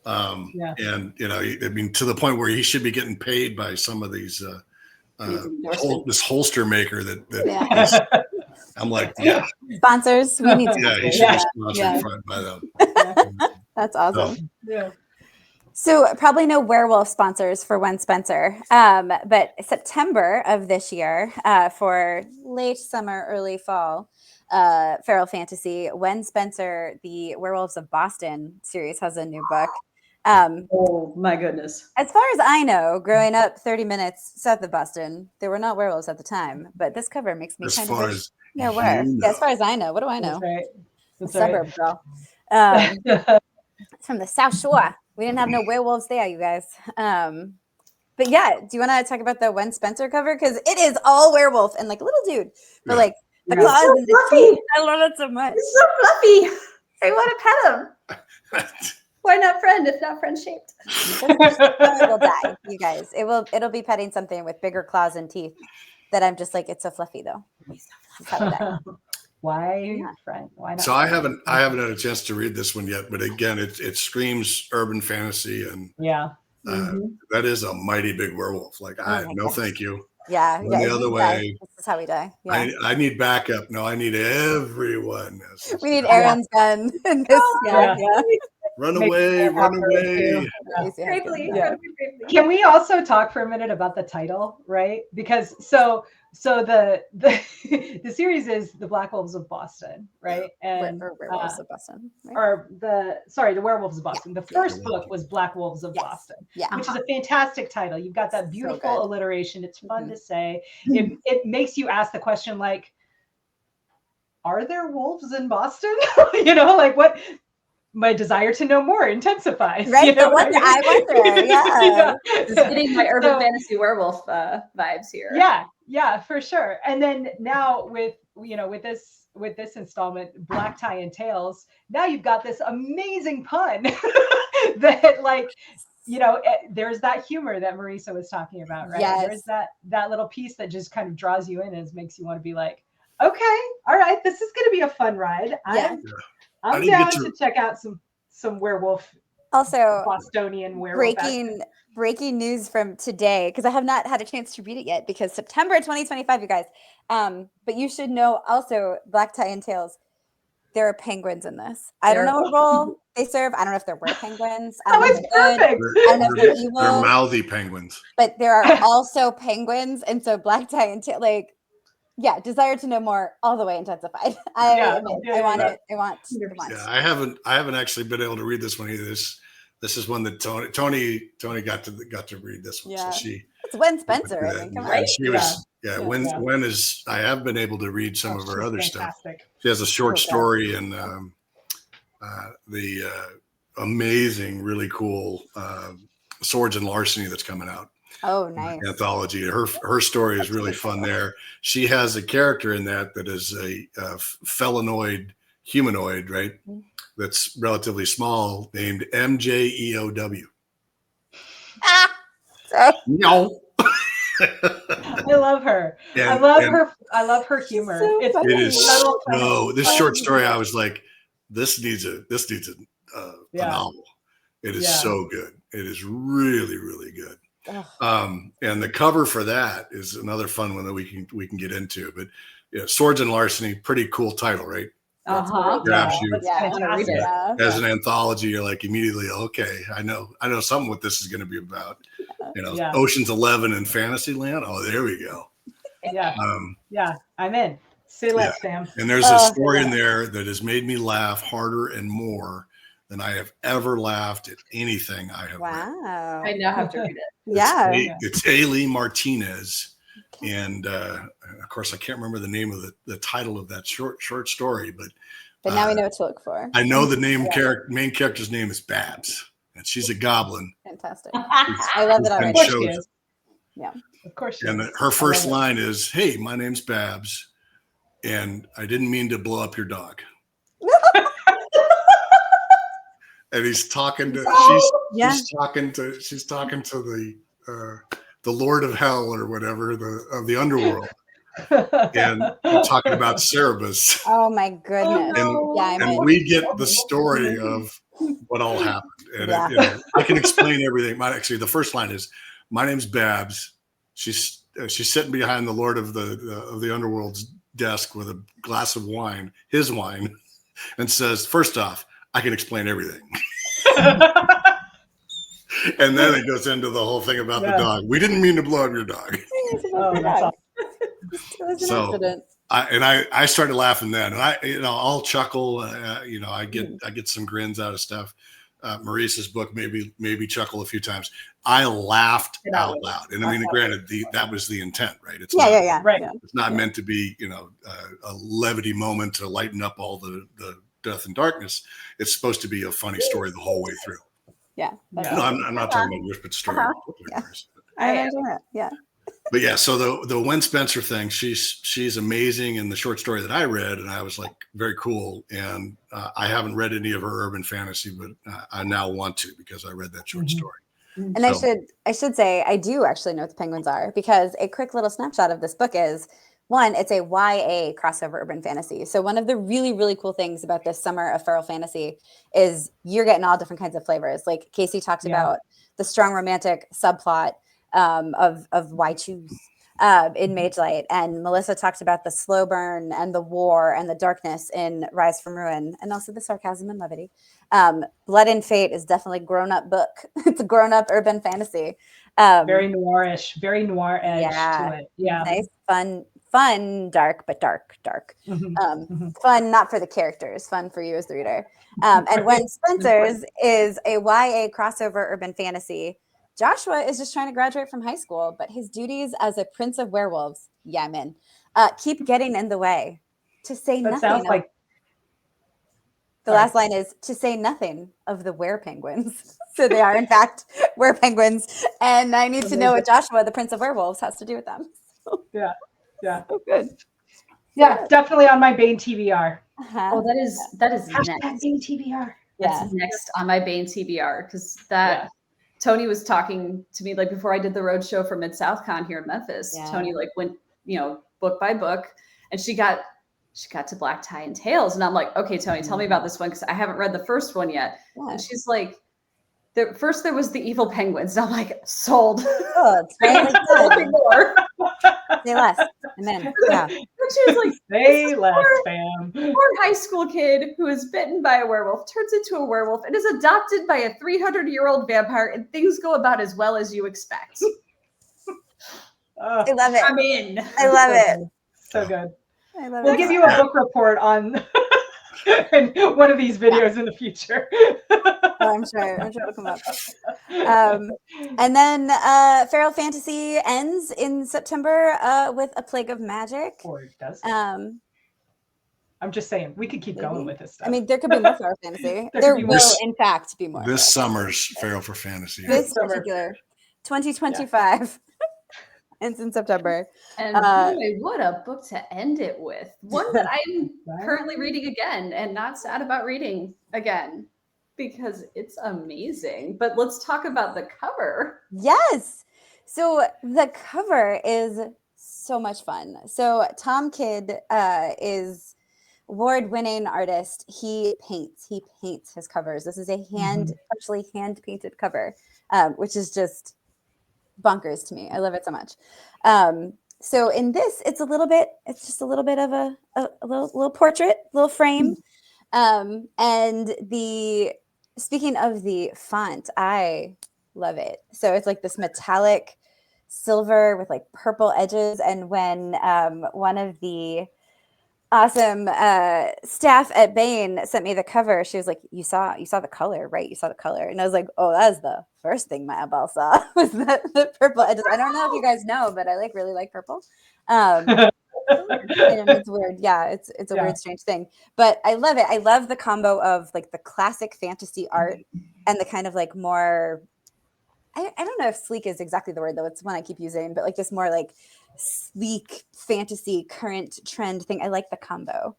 S3: And you know, I mean, to the point where he should be getting paid by some of these this holster maker that I'm like,
S1: Sponsors. We need
S3: he
S1: sponsors.
S3: should be sponsored by them.
S1: That's awesome.
S2: Yeah.
S1: So probably no werewolf sponsors for Wen Spencer, but September of this year, for late summer, early fall, feral fantasy, Wen Spencer, the Werewolves of Boston series has a new book.
S4: Oh my goodness.
S1: As far as I know, growing up 30 minutes south of Boston, there were not werewolves at the time, but this cover makes me
S3: As
S1: kind
S3: far
S1: of
S3: as
S1: yeah,
S3: you
S1: where?
S3: know.
S1: Yeah, as far as I know. What do I know?
S2: That's right. That's
S1: Suburb girl. It's from the South Shore. We didn't have no werewolves there, you guys. But yeah, do you want to talk about the Wen Spencer cover? Because it is all werewolf and like a little dude, but like the
S2: Yeah.
S1: claws
S4: So
S1: and the
S4: fluffy.
S1: teeth. I love it so much.
S4: It's so fluffy. I want to pet him. Why not friend if not friend shaped?
S1: It will die, you guys. It'll be petting something with bigger claws and teeth that I'm just like, it's so fluffy though. It's so fluffy. That's how it died.
S2: Why, friend? Why not?
S3: So I haven't had a chance to read this one yet, but again, it screams urban fantasy, and that is a mighty big werewolf. Like, thank you.
S1: Yeah,
S3: Run the other way.
S1: This is how we die. Yeah.
S3: I need backup. No, I need everyone.
S1: We need Aaron's gun in this. Yeah.
S3: Run
S2: Makes
S3: away,
S2: me
S3: run
S2: happy
S3: away.
S1: Yeah.
S4: Bravely.
S2: Yeah. Can we also talk for a minute about the title, right? Because so the the series is the Black Wolves of Boston, right? And
S1: Or werewolves of Boston. Right?
S2: or the Werewolves of Boston. The first book was Black Wolves of Boston,
S1: Yeah.
S2: which is a fantastic title. You've got that beautiful
S1: good.
S2: alliteration. It's fun to say. It makes you ask the question like, are there wolves in Boston? You know, like what? My desire to know more intensifies.
S1: Right.
S2: You know,
S1: I wonder. Yeah.
S4: Just getting my urban fantasy werewolf vibes here.
S2: Yeah, for sure. And then now with this installment, Black Tie and Tails, now you've got this amazing pun that like, you know, there's that humor that Marisa was talking about, right?
S1: Yes.
S2: There's that little piece that just kind of draws you in and makes you want to be like, okay, all right, this is going to be a fun ride. I'm down to check out some werewolf,
S1: Also,
S2: Bostonian werewolf.
S1: breaking news from today, because I have not had a chance to read it yet, because September 2025, you guys. But you should know also, Black Tie and Tails, there are penguins in this. I don't know what role they serve. I don't know if there were penguins. I don't know if
S2: it's
S1: they're good.
S2: perfect.
S1: I don't know if they're evil.
S3: They're mouthy penguins.
S1: But there are also penguins, and so Black Tie and Tails, like yeah, desire to know more all the way intensified. I want it. I want.
S3: Yeah, I haven't actually been able to read this one either. This is one that Tony got to read this one.
S1: Yeah.
S3: So
S1: It's Gwen Spencer. I mean, come on.
S3: And she was When is I have been able to read some of her other
S2: fantastic
S3: stuff. She has a short story and the amazing, really cool Swords and Larceny that's coming out.
S1: Oh, nice.
S3: Anthology. Her story is really fun there. She has a character in that is a felinoid humanoid, right? That's relatively small, named MJEOW. No.
S2: I love her. I love her humor.
S1: So
S3: It is
S2: subtle,
S3: so. This short story, I was like, this needs a novel. It is so good. It is really, really good. And the cover for that is another fun one that we can get into. But yeah, Swords and Larceny, pretty cool title, right? Grabs you as an anthology. You're like immediately, okay, I know something what this is going to be about. Ocean's 11 and Fantasyland. Oh, there we go.
S2: I'm in. Say less, Sam.
S3: And there's a story in there that has made me laugh harder and more than I have ever laughed at anything I have read.
S4: I now have to read it.
S3: It's Ailey Martinez. And of course, I can't remember the name of the title of that short story, but
S1: now we know what to look for.
S3: I know the main character's name is Babs, and she's a goblin.
S1: Fantastic. I love that already.
S2: Of course she is.
S1: Yeah.
S2: Of course she
S3: is. And her first line is, "Hey, my name's Babs, and I didn't mean to blow up your dog." And he's talking to she's talking to the Lord of Hell or whatever of the underworld, and talking about Cerebus.
S1: Oh my goodness!
S3: And we get the story of what all happened, and I can explain everything. Actually, the first line is, "My name's Babs. She's sitting behind the Lord of the Underworld's desk with a glass of wine, his wine, and says, first off, I can explain everything." And then it goes into the whole thing about the dog. We didn't mean to blow up your dog. I started laughing then, and I'll chuckle. I get some grins out of stuff. Marisa's book maybe chuckle a few times. I laughed out loud, and I mean, granted, that was the intent, right? It's
S2: right.
S3: It's not meant to be, a levity moment to lighten up all the death and darkness. It's supposed to be a funny story the whole way through.
S1: Yeah.
S3: No, I'm not talking about Whispered Story.
S1: I imagine that. Yeah.
S3: But yeah, so the Gwen Spencer thing, she's amazing in the short story that I read, and I was like, very cool. And I haven't read any of her urban fantasy, but I now want to because I read that short story.
S1: And I should say I do actually know what the penguins are, because a quick little snapshot of this book is, one, it's a YA crossover urban fantasy. So one of the really, really cool things about this summer of feral fantasy is you're getting all different kinds of flavors. Like Kacey talked about the strong romantic subplot of why choose in Mage Light, and Melissa talked about the slow burn and the war and the darkness in Rise from Ruin, and also the sarcasm and levity. Blood and Fate is definitely a grown-up book. It's a grown-up urban fantasy.
S2: Very noirish, very noir edge to it. Yeah.
S1: Nice, fun, dark, but dark. Fun, not for the characters, fun for you as the reader. And Gwen Spencer's is a YA crossover urban fantasy. Joshua is just trying to graduate from high school, but his duties as a prince of werewolves, keep getting in the way. To say nothing.
S2: Sounds like
S1: the last line is, to say nothing of the were-penguins. So they are, in fact, were-penguins. And I need to know what Joshua, the prince of werewolves, has to do with them.
S2: Yeah.
S1: Oh, good.
S2: Yeah, definitely on my Baen TBR.
S4: Oh, that is next.
S2: Baen TBR.
S4: That's next on my Baen TBR, because Tony was talking to me like before I did the road show for Mid-South Con here in Memphis. Tony went, book by book, and she got to Black Tie and Tails, and I'm like, okay, Tony, tell me about this one, because I haven't read the first one yet. And she's like, first there was the evil penguins, and I'm like, sold.
S1: Oh, it's really more. Say less, and then
S4: and she was like,
S2: say less, fam.
S4: Poor high school kid who is bitten by a werewolf turns into a werewolf and is adopted by a 300-year-old vampire, and things go about as well as you expect.
S1: I love it.
S4: I'm in.
S1: I love it.
S2: So good.
S1: I love
S2: We'll
S1: it.
S2: give you a book report on in one of these videos in the future.
S1: Oh, I'm sure it'll come up. And then Feral Fantasy ends in September with A Plague of Magic.
S2: Or it does. I'm just saying, we could keep going with this stuff.
S1: I mean, there could be more Feral Fantasy.
S2: There
S1: There
S2: could be
S1: will,
S2: more.
S1: in fact, be more.
S3: This
S1: Feral
S3: summer's Feral for Fantasy.
S1: Fantasy. This
S2: summer.
S1: particular 2025 ends in September.
S4: And boy, what a book to end it with. One that I'm currently reading again and not sad about reading again because it's amazing. But let's talk about the cover.
S1: Yes. So the cover is so much fun. So Tom Kidd is award-winning artist. He paints his covers. This is a partially hand-painted cover, which is just bonkers to me. I love it so much. So in this, it's just a little bit of a little portrait, little frame. And speaking of the font, I love it. So it's like this metallic silver with like purple edges. And when one of the awesome staff at Baen sent me the cover, she was like, you saw the color, right? You saw the color. And I was like, oh, that's the first thing my eyeball saw was the purple edges. I don't know if you guys know, but I really like purple. And it's weird. Yeah, it's a weird, strange thing. But I love it. I love the combo of like the classic fantasy art and the kind of like more, I don't know if sleek is exactly the word, though. It's one I keep using, but like this more like sleek fantasy current trend thing. I like the combo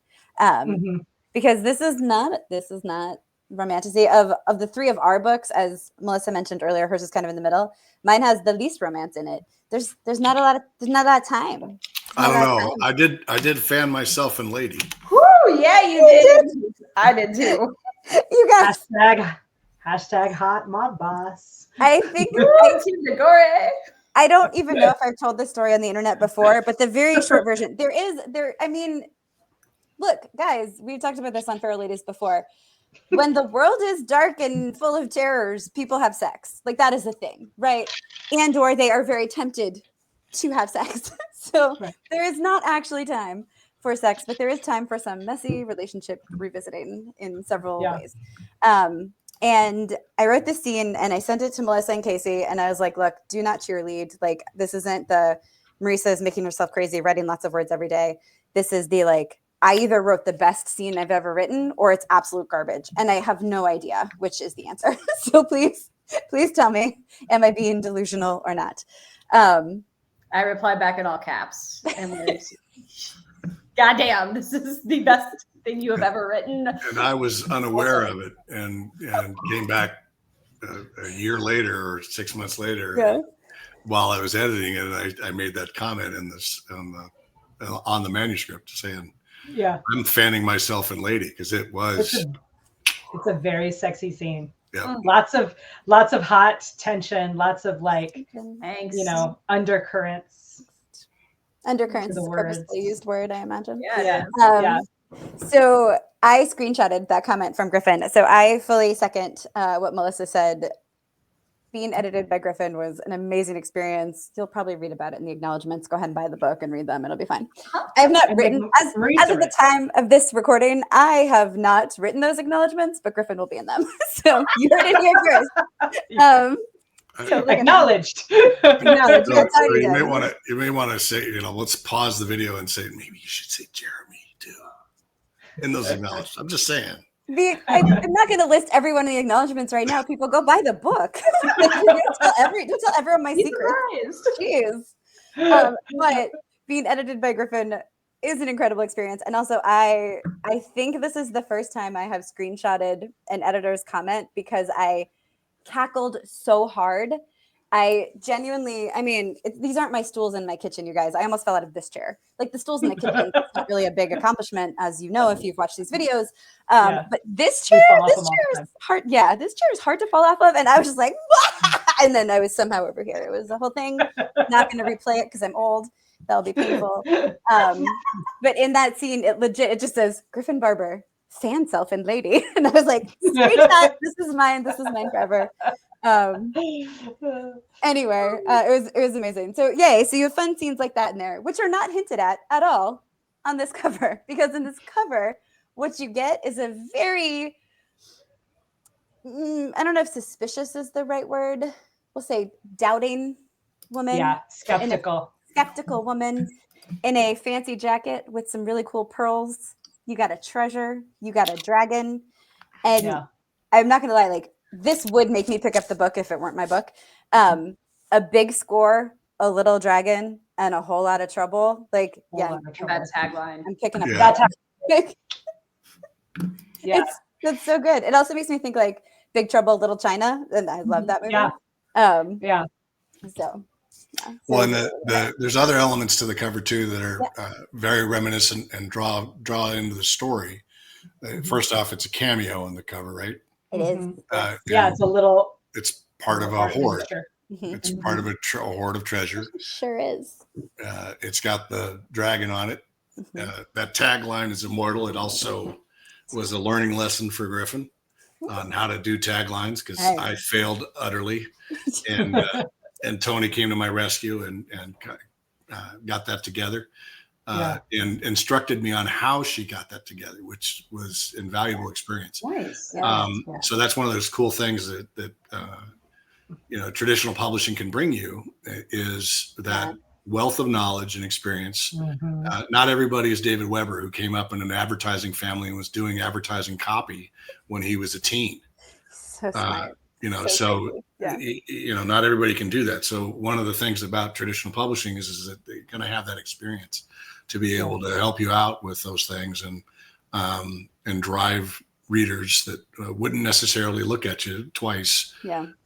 S1: because this is not romantasy. Of the three of our books, as Melissa mentioned earlier, hers is kind of in the middle. Mine has the least romance in it. There's not a lot of time.
S3: I don't know. I did fan myself in Lady.
S4: Woo, yeah, you did. I did too.
S1: You guys.
S2: Hashtag hot mod boss.
S1: I think I don't even know if I've told this story on the internet before, but the very short version, I mean, look, guys, we've talked about this on Feral Ladies before. When the world is dark and full of terrors, people have sex. Like that is a thing, right? And or they are very tempted to have sex. So there is not actually time for sex, but there is time for some messy relationship revisiting in several ways. And I wrote this scene and I sent it to Melissa and Kacey, and I was like, look, do not cheerlead. Like, this isn't the Marisa is making herself crazy, writing lots of words every day. This is the like, I either wrote the best scene I've ever written or it's absolute garbage. And I have no idea which is the answer. So please tell me, am I being delusional or not?
S4: I replied back in all caps and was, goddamn, this is the best thing you have ever written.
S3: And I was unaware of it and came back a year later or 6 months later while I was editing it. And I made that comment in this on the manuscript saying, I'm fanning myself in Lady because it was.
S2: It's a very sexy scene.
S3: Yeah.
S2: Lots of hot tension, lots of like, undercurrents.
S1: Undercurrents is a purposely used word, I imagine. So I screenshotted that comment from Griffin. So I fully second what Melissa said. Being edited by Griffin was an amazing experience. You'll probably read about it in the acknowledgements. Go ahead and buy the book and read them. It'll be fine. I have not written, as of the time of this recording, I have not written those acknowledgements, but Griffin will be in them. So you heard it here first.
S2: So acknowledged.
S1: Acknowledged.
S3: So you may want to say, let's pause the video and say, maybe you should say Jeremy too in those acknowledgements. I'm just saying.
S1: I'm not going to list every one of the acknowledgements right now. People go buy the book. Don't tell everyone my secrets. Jeez. But being edited by Griffin is an incredible experience. And also, I think this is the first time I have screenshotted an editor's comment because I cackled so hard. I genuinely, these aren't my stools in my kitchen, you guys. I almost fell out of this chair. Like the stools in the kitchen, it's not really a big accomplishment, as you know, if you've watched these videos. But this chair is hard. Yeah, this chair is hard to fall off of. And I was just like, and then I was somehow over here. It was the whole thing. Not going to replay it because I'm old. That'll be painful. But in that scene, it just says Griffin Barber, fan self and Lady. And I was like, screenshot, this is mine forever. Anyway, it was amazing. So yay! So you have fun scenes like that in there, which are not hinted at all on this cover, because in this cover, what you get is a very I don't know if suspicious is the right word. We'll say doubting woman.
S2: Yeah, skeptical.
S1: Skeptical woman in a fancy jacket with some really cool pearls. You got a treasure. You got a dragon. And
S2: Yeah.
S1: I'm not going to lie, like, this would make me pick up the book if it weren't my book. A big score, a little dragon, and a whole lot of trouble. Like, yeah,
S4: That tagline.
S1: I'm picking up
S3: Yeah.
S1: that tag.
S2: Yeah.
S1: It's so good. It also makes me think like Big Trouble, Little China, and I love that movie.
S2: Yeah. Yeah.
S1: So. Yeah.
S3: Well, and there's other elements to the cover too that are very reminiscent and draw into the story. First off, it's a cameo on the cover, right?
S1: It is.
S2: Yeah, it's a little.
S3: It's part of a hoard.
S1: Mhm.
S3: It's part of a hoard of treasure.
S1: Sure is.
S3: It's got the dragon on it. That tagline is immortal. It also was a learning lesson for Griffin on how to do taglines, because I failed utterly, and Tony came to my rescue and got that together, and instructed me on how she got that together, which was invaluable experience.
S4: Nice.
S3: So that's one of those cool things that traditional publishing can bring you, is that wealth of knowledge and experience. Not everybody is David Weber, who came up in an advertising family and was doing advertising copy when he was a teen.
S1: So smart.
S3: Not everybody can do that. So one of the things about traditional publishing is that they're going to have that experience to be able to help you out with those things and drive readers that wouldn't necessarily look at you twice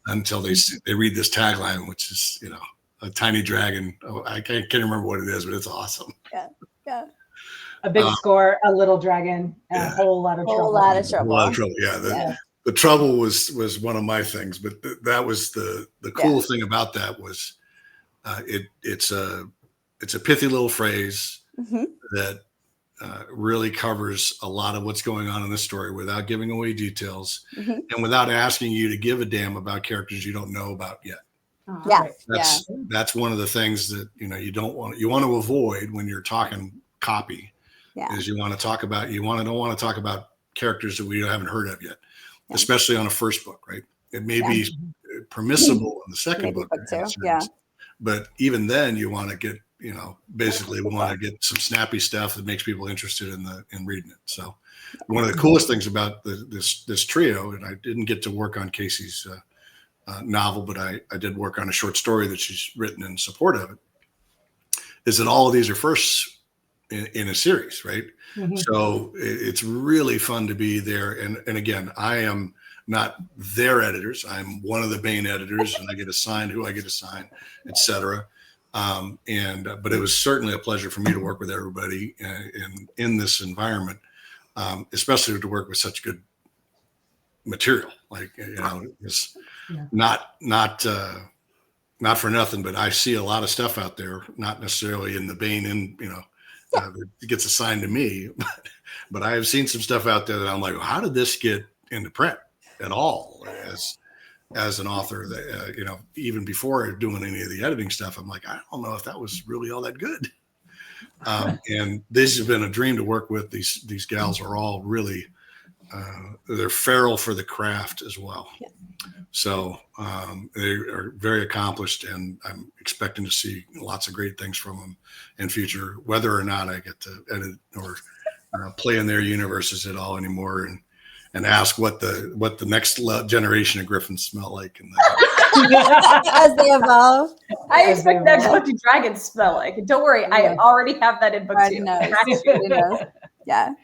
S3: until they read this tagline, which is, a tiny dragon. Oh, I can't remember what it is, but it's awesome.
S1: Yeah.
S2: A big score, a little dragon, and a whole lot of trouble.
S1: A lot of trouble.
S3: Yeah. The trouble was one of my things, but that was the cool thing about that was it's a pithy little phrase that really covers a lot of what's going on in this story without giving away details and without asking you to give a damn about characters you don't know about yet. That's one of the things that you want to avoid when you're talking copy. Is you don't want to talk about characters that we haven't heard of yet, especially on a first book, right? It may be permissible in the second book
S1: too.
S3: But even then you want to get basically we want to get some snappy stuff that makes people interested in reading it. So one of the coolest things about this trio, and I didn't get to work on Kacey's novel, but I did work on a short story that she's written in support of it, is that all of these are firsts in a series, right? So it's really fun to be there. And again, I am not their editors. I'm one of the Baen editors, and I get assigned who I get assigned, et cetera. But it was certainly a pleasure for me to work with everybody in this environment, especially to work with such good material. Like, it's not for nothing, but I see a lot of stuff out there, not necessarily in the Baen that gets assigned to me, but I have seen some stuff out there that I'm like, well, how did this get into print at all as an author? That even before doing any of the editing stuff, I'm like, I don't know if that was really all that good. And this has been a dream to work with. These gals are all really they're feral for the craft as well. So they are very accomplished, and I'm expecting to see lots of great things from them in future, whether or not I get to edit or play in their universes at all anymore, and ask what the next generation of Griffins smell like.
S1: As they evolve.
S4: I expect that's what the dragons smell like. Don't worry, I already have that in book 2.
S1: Yeah.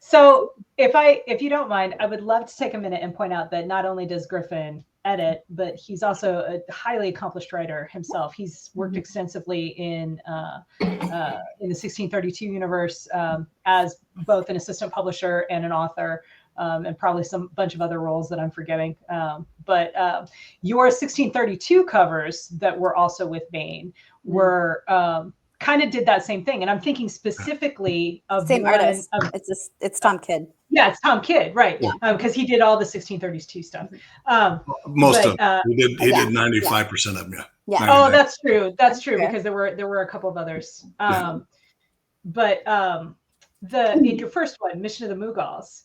S2: So if you don't mind, I would love to take a minute and point out that not only does Griffin edit, but he's also a highly accomplished writer himself. He's worked extensively in the 1632 universe as both an assistant publisher and an author, and probably some bunch of other roles that I'm forgetting. But your 1632 covers that were also with Baen were kind of did that same thing. And I'm thinking specifically of
S1: Same
S2: one
S1: artist.
S2: of,
S1: It's Tom Kidd.
S2: yeah, it's Tom Kidd, right?
S3: Yeah.
S2: Because he did all the 1632 stuff.
S3: Most of
S2: but,
S3: them. He did
S1: yeah,
S3: 95% of them. Yeah.
S1: Yeah.
S2: Oh,
S3: 99.
S2: that's true. That's true
S1: fair.
S2: because there were a couple of others.
S3: Yeah.
S2: But in your first one, Mission of the Mughals,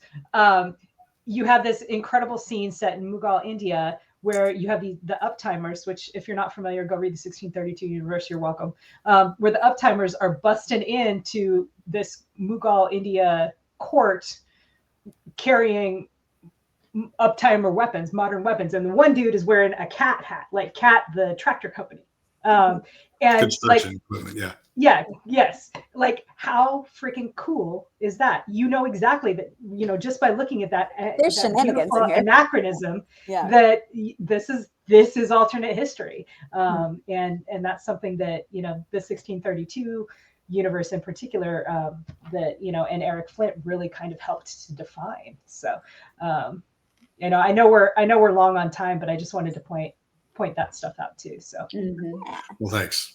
S2: you have this incredible scene set in Mughal, India, where you have the uptimers, which if you're not familiar, go read the 1632 universe, you're welcome, where the uptimers are busting into this Mughal, India court carrying uptimer weapons, modern weapons. And the one dude is wearing a cat hat, like Cat, the tractor company. And
S3: Construction equipment, yeah.
S2: Yeah, yes. Like, how freaking cool is that? You know exactly that, just by looking at that,
S1: There's
S2: that
S1: shenanigans
S2: beautiful
S1: in here.
S2: anachronism,
S1: Yeah.
S2: that this is alternate history. And that's something that, the 1632 universe in particular, that, and Eric Flint really kind of helped to define. So, I know we're long on time, but I just wanted to point that stuff out too. So,
S3: Well, thanks.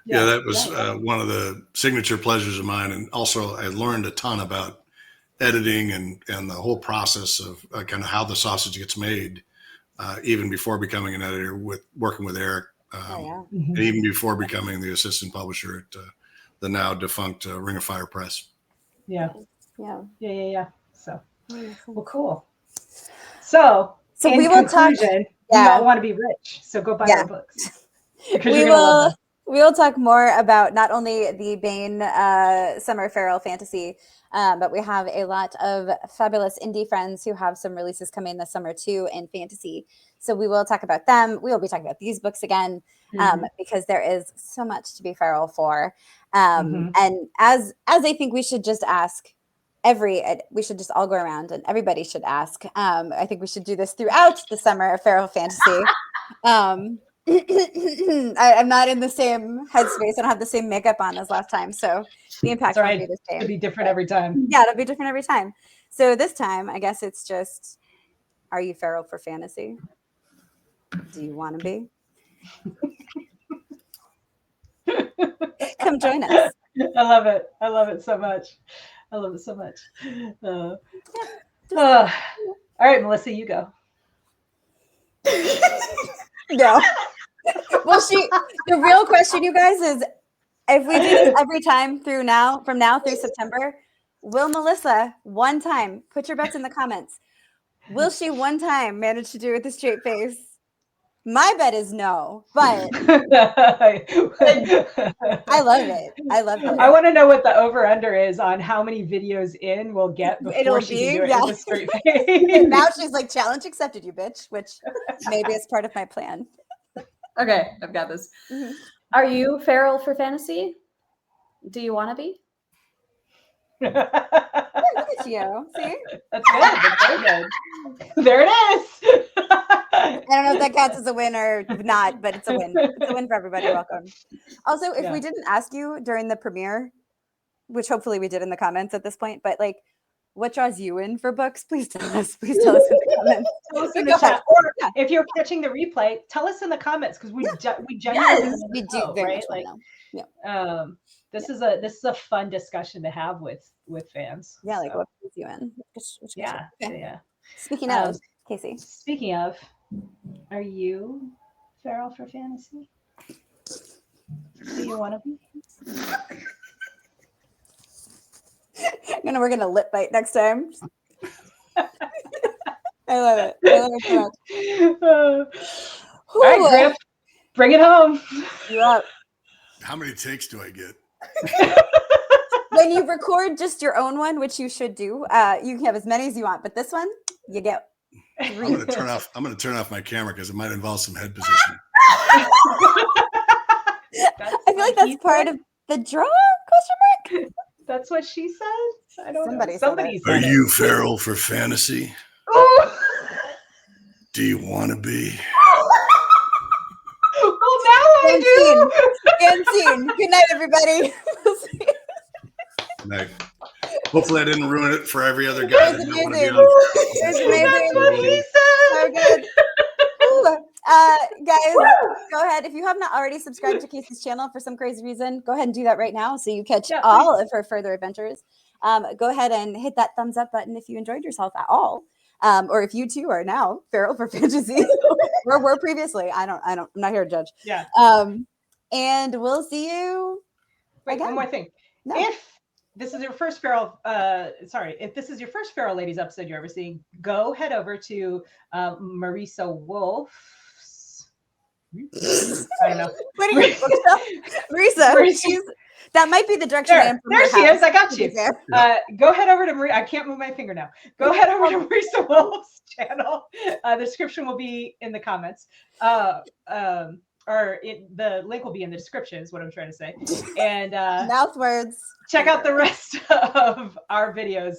S3: Yeah, that was one of the signature pleasures of mine. And also I learned a ton about editing and the whole process of kind of how the sausage gets made, even before becoming an editor, with working with Eric, and even before becoming the assistant publisher at the now defunct Ring of Fire Press.
S2: Yeah.
S1: Yeah.
S2: So, well, cool. So in
S1: we will talk.
S2: conclusion,
S1: Yeah.
S2: you all want to be rich, so go buy our books. Because
S1: We
S2: you're gonna love them.
S1: will talk more about not only the Baen Summer Feral Fantasy, but we have a lot of fabulous indie friends who have some releases coming this summer too in fantasy. So we will talk about them. We will be talking about these books again, because there is so much to be feral for. And as I think we should just ask we should just all go around and everybody should ask. I think we should do this throughout the summer of feral fantasy. I'm not in the same headspace. I don't have the same makeup on as last time, so the impact won't be the same.
S2: It'll be different every time.
S1: Yeah, it'll be different every time. So this time, I guess it's just, are you feral for fantasy? Do you want to be? Come join us.
S2: I love it. I love it so much. All right, Melissa, you go.
S1: No. Well, the real question, you guys, is if we do this every time from now through September, will Melissa one time, put your bets in the comments, will she one time manage to do it with a straight face? My bet is no, but I love it. I love it.
S2: I want to know what the over-under is on how many videos in we'll get before she can do it with a straight face.
S1: And now she's like, challenge accepted, you bitch, which maybe is part of my plan.
S4: Okay, I've got this. Are you feral for fantasy? Do you want to be?
S1: Look at you. See?
S2: That's good. That's very good. There it is.
S1: I don't know if that counts as a win or not, but it's a win. It's a win for everybody. Welcome. Also, if we didn't ask you during the premiere, which hopefully we did in the comments at this point, but like, what draws you in for books? Please tell us. Please tell us in the comments.
S2: Tell us in the chat. Or if you're catching the replay, tell us in the comments because we genuinely
S1: we do very much
S2: right?
S1: Like,
S2: this is a fun discussion to have with fans.
S1: Yeah, like
S2: so.
S1: what draws you in?
S2: Yeah.
S1: Okay.
S2: Yeah.
S1: Speaking of, Kacey.
S2: Speaking of, are you feral for fantasy? Do you want to be?
S1: We're gonna lip bite next time. I love it. I love it so much.
S2: All right, Griff, bring it home.
S1: You're up.
S3: How many takes do I get?
S1: When you record just your own one, which you should do, you can have as many as you want, but this one, you get 3.
S3: I'm gonna turn off my camera because it might involve some head positioning.
S1: I feel like that's part of the draw? Question mark.
S2: That's what she said. I don't
S1: Somebody
S2: know.
S1: said
S2: Somebody
S1: it.
S3: Are
S2: said
S3: you feral for fantasy?
S2: Ooh.
S3: Do you want to be?
S2: Well, now I do.
S1: And scene. Good night, everybody.
S3: Night. Hopefully, I didn't ruin it for every other guy.
S1: It was
S3: that don't wanna
S1: amazing.
S3: be on.
S1: It was amazing.
S2: That's what he said.
S1: So good. Ooh. Guys, go ahead. If you have not already subscribed to Kacey's channel for some crazy reason, go ahead and do that right now so you catch
S2: Yeah,
S1: all
S2: please.
S1: of her further adventures. Go ahead and hit that thumbs up button if you enjoyed yourself at all. Or if you too are now feral for fantasy or were previously. I'm not here to judge.
S2: Yeah.
S1: And we'll see you.
S2: Wait,
S1: again.
S2: one more thing.
S1: No.
S2: If this is your first feral, if this is your first Feral Ladies episode you're ever seeing, go head over to Marisa Wolf's. I don't know.
S1: What are you, Marisa? That might be the direction I am from
S2: there
S1: her
S2: she
S1: house,
S2: is. I got
S1: to be
S2: you.
S1: fair.
S2: Go head over to Marie. I can't move my finger now. Go head over to Marisa Wolf's channel. The description will be in the comments. The link will be in the description is what I'm trying to say. And
S1: Mouth words.
S2: check out the rest of our videos.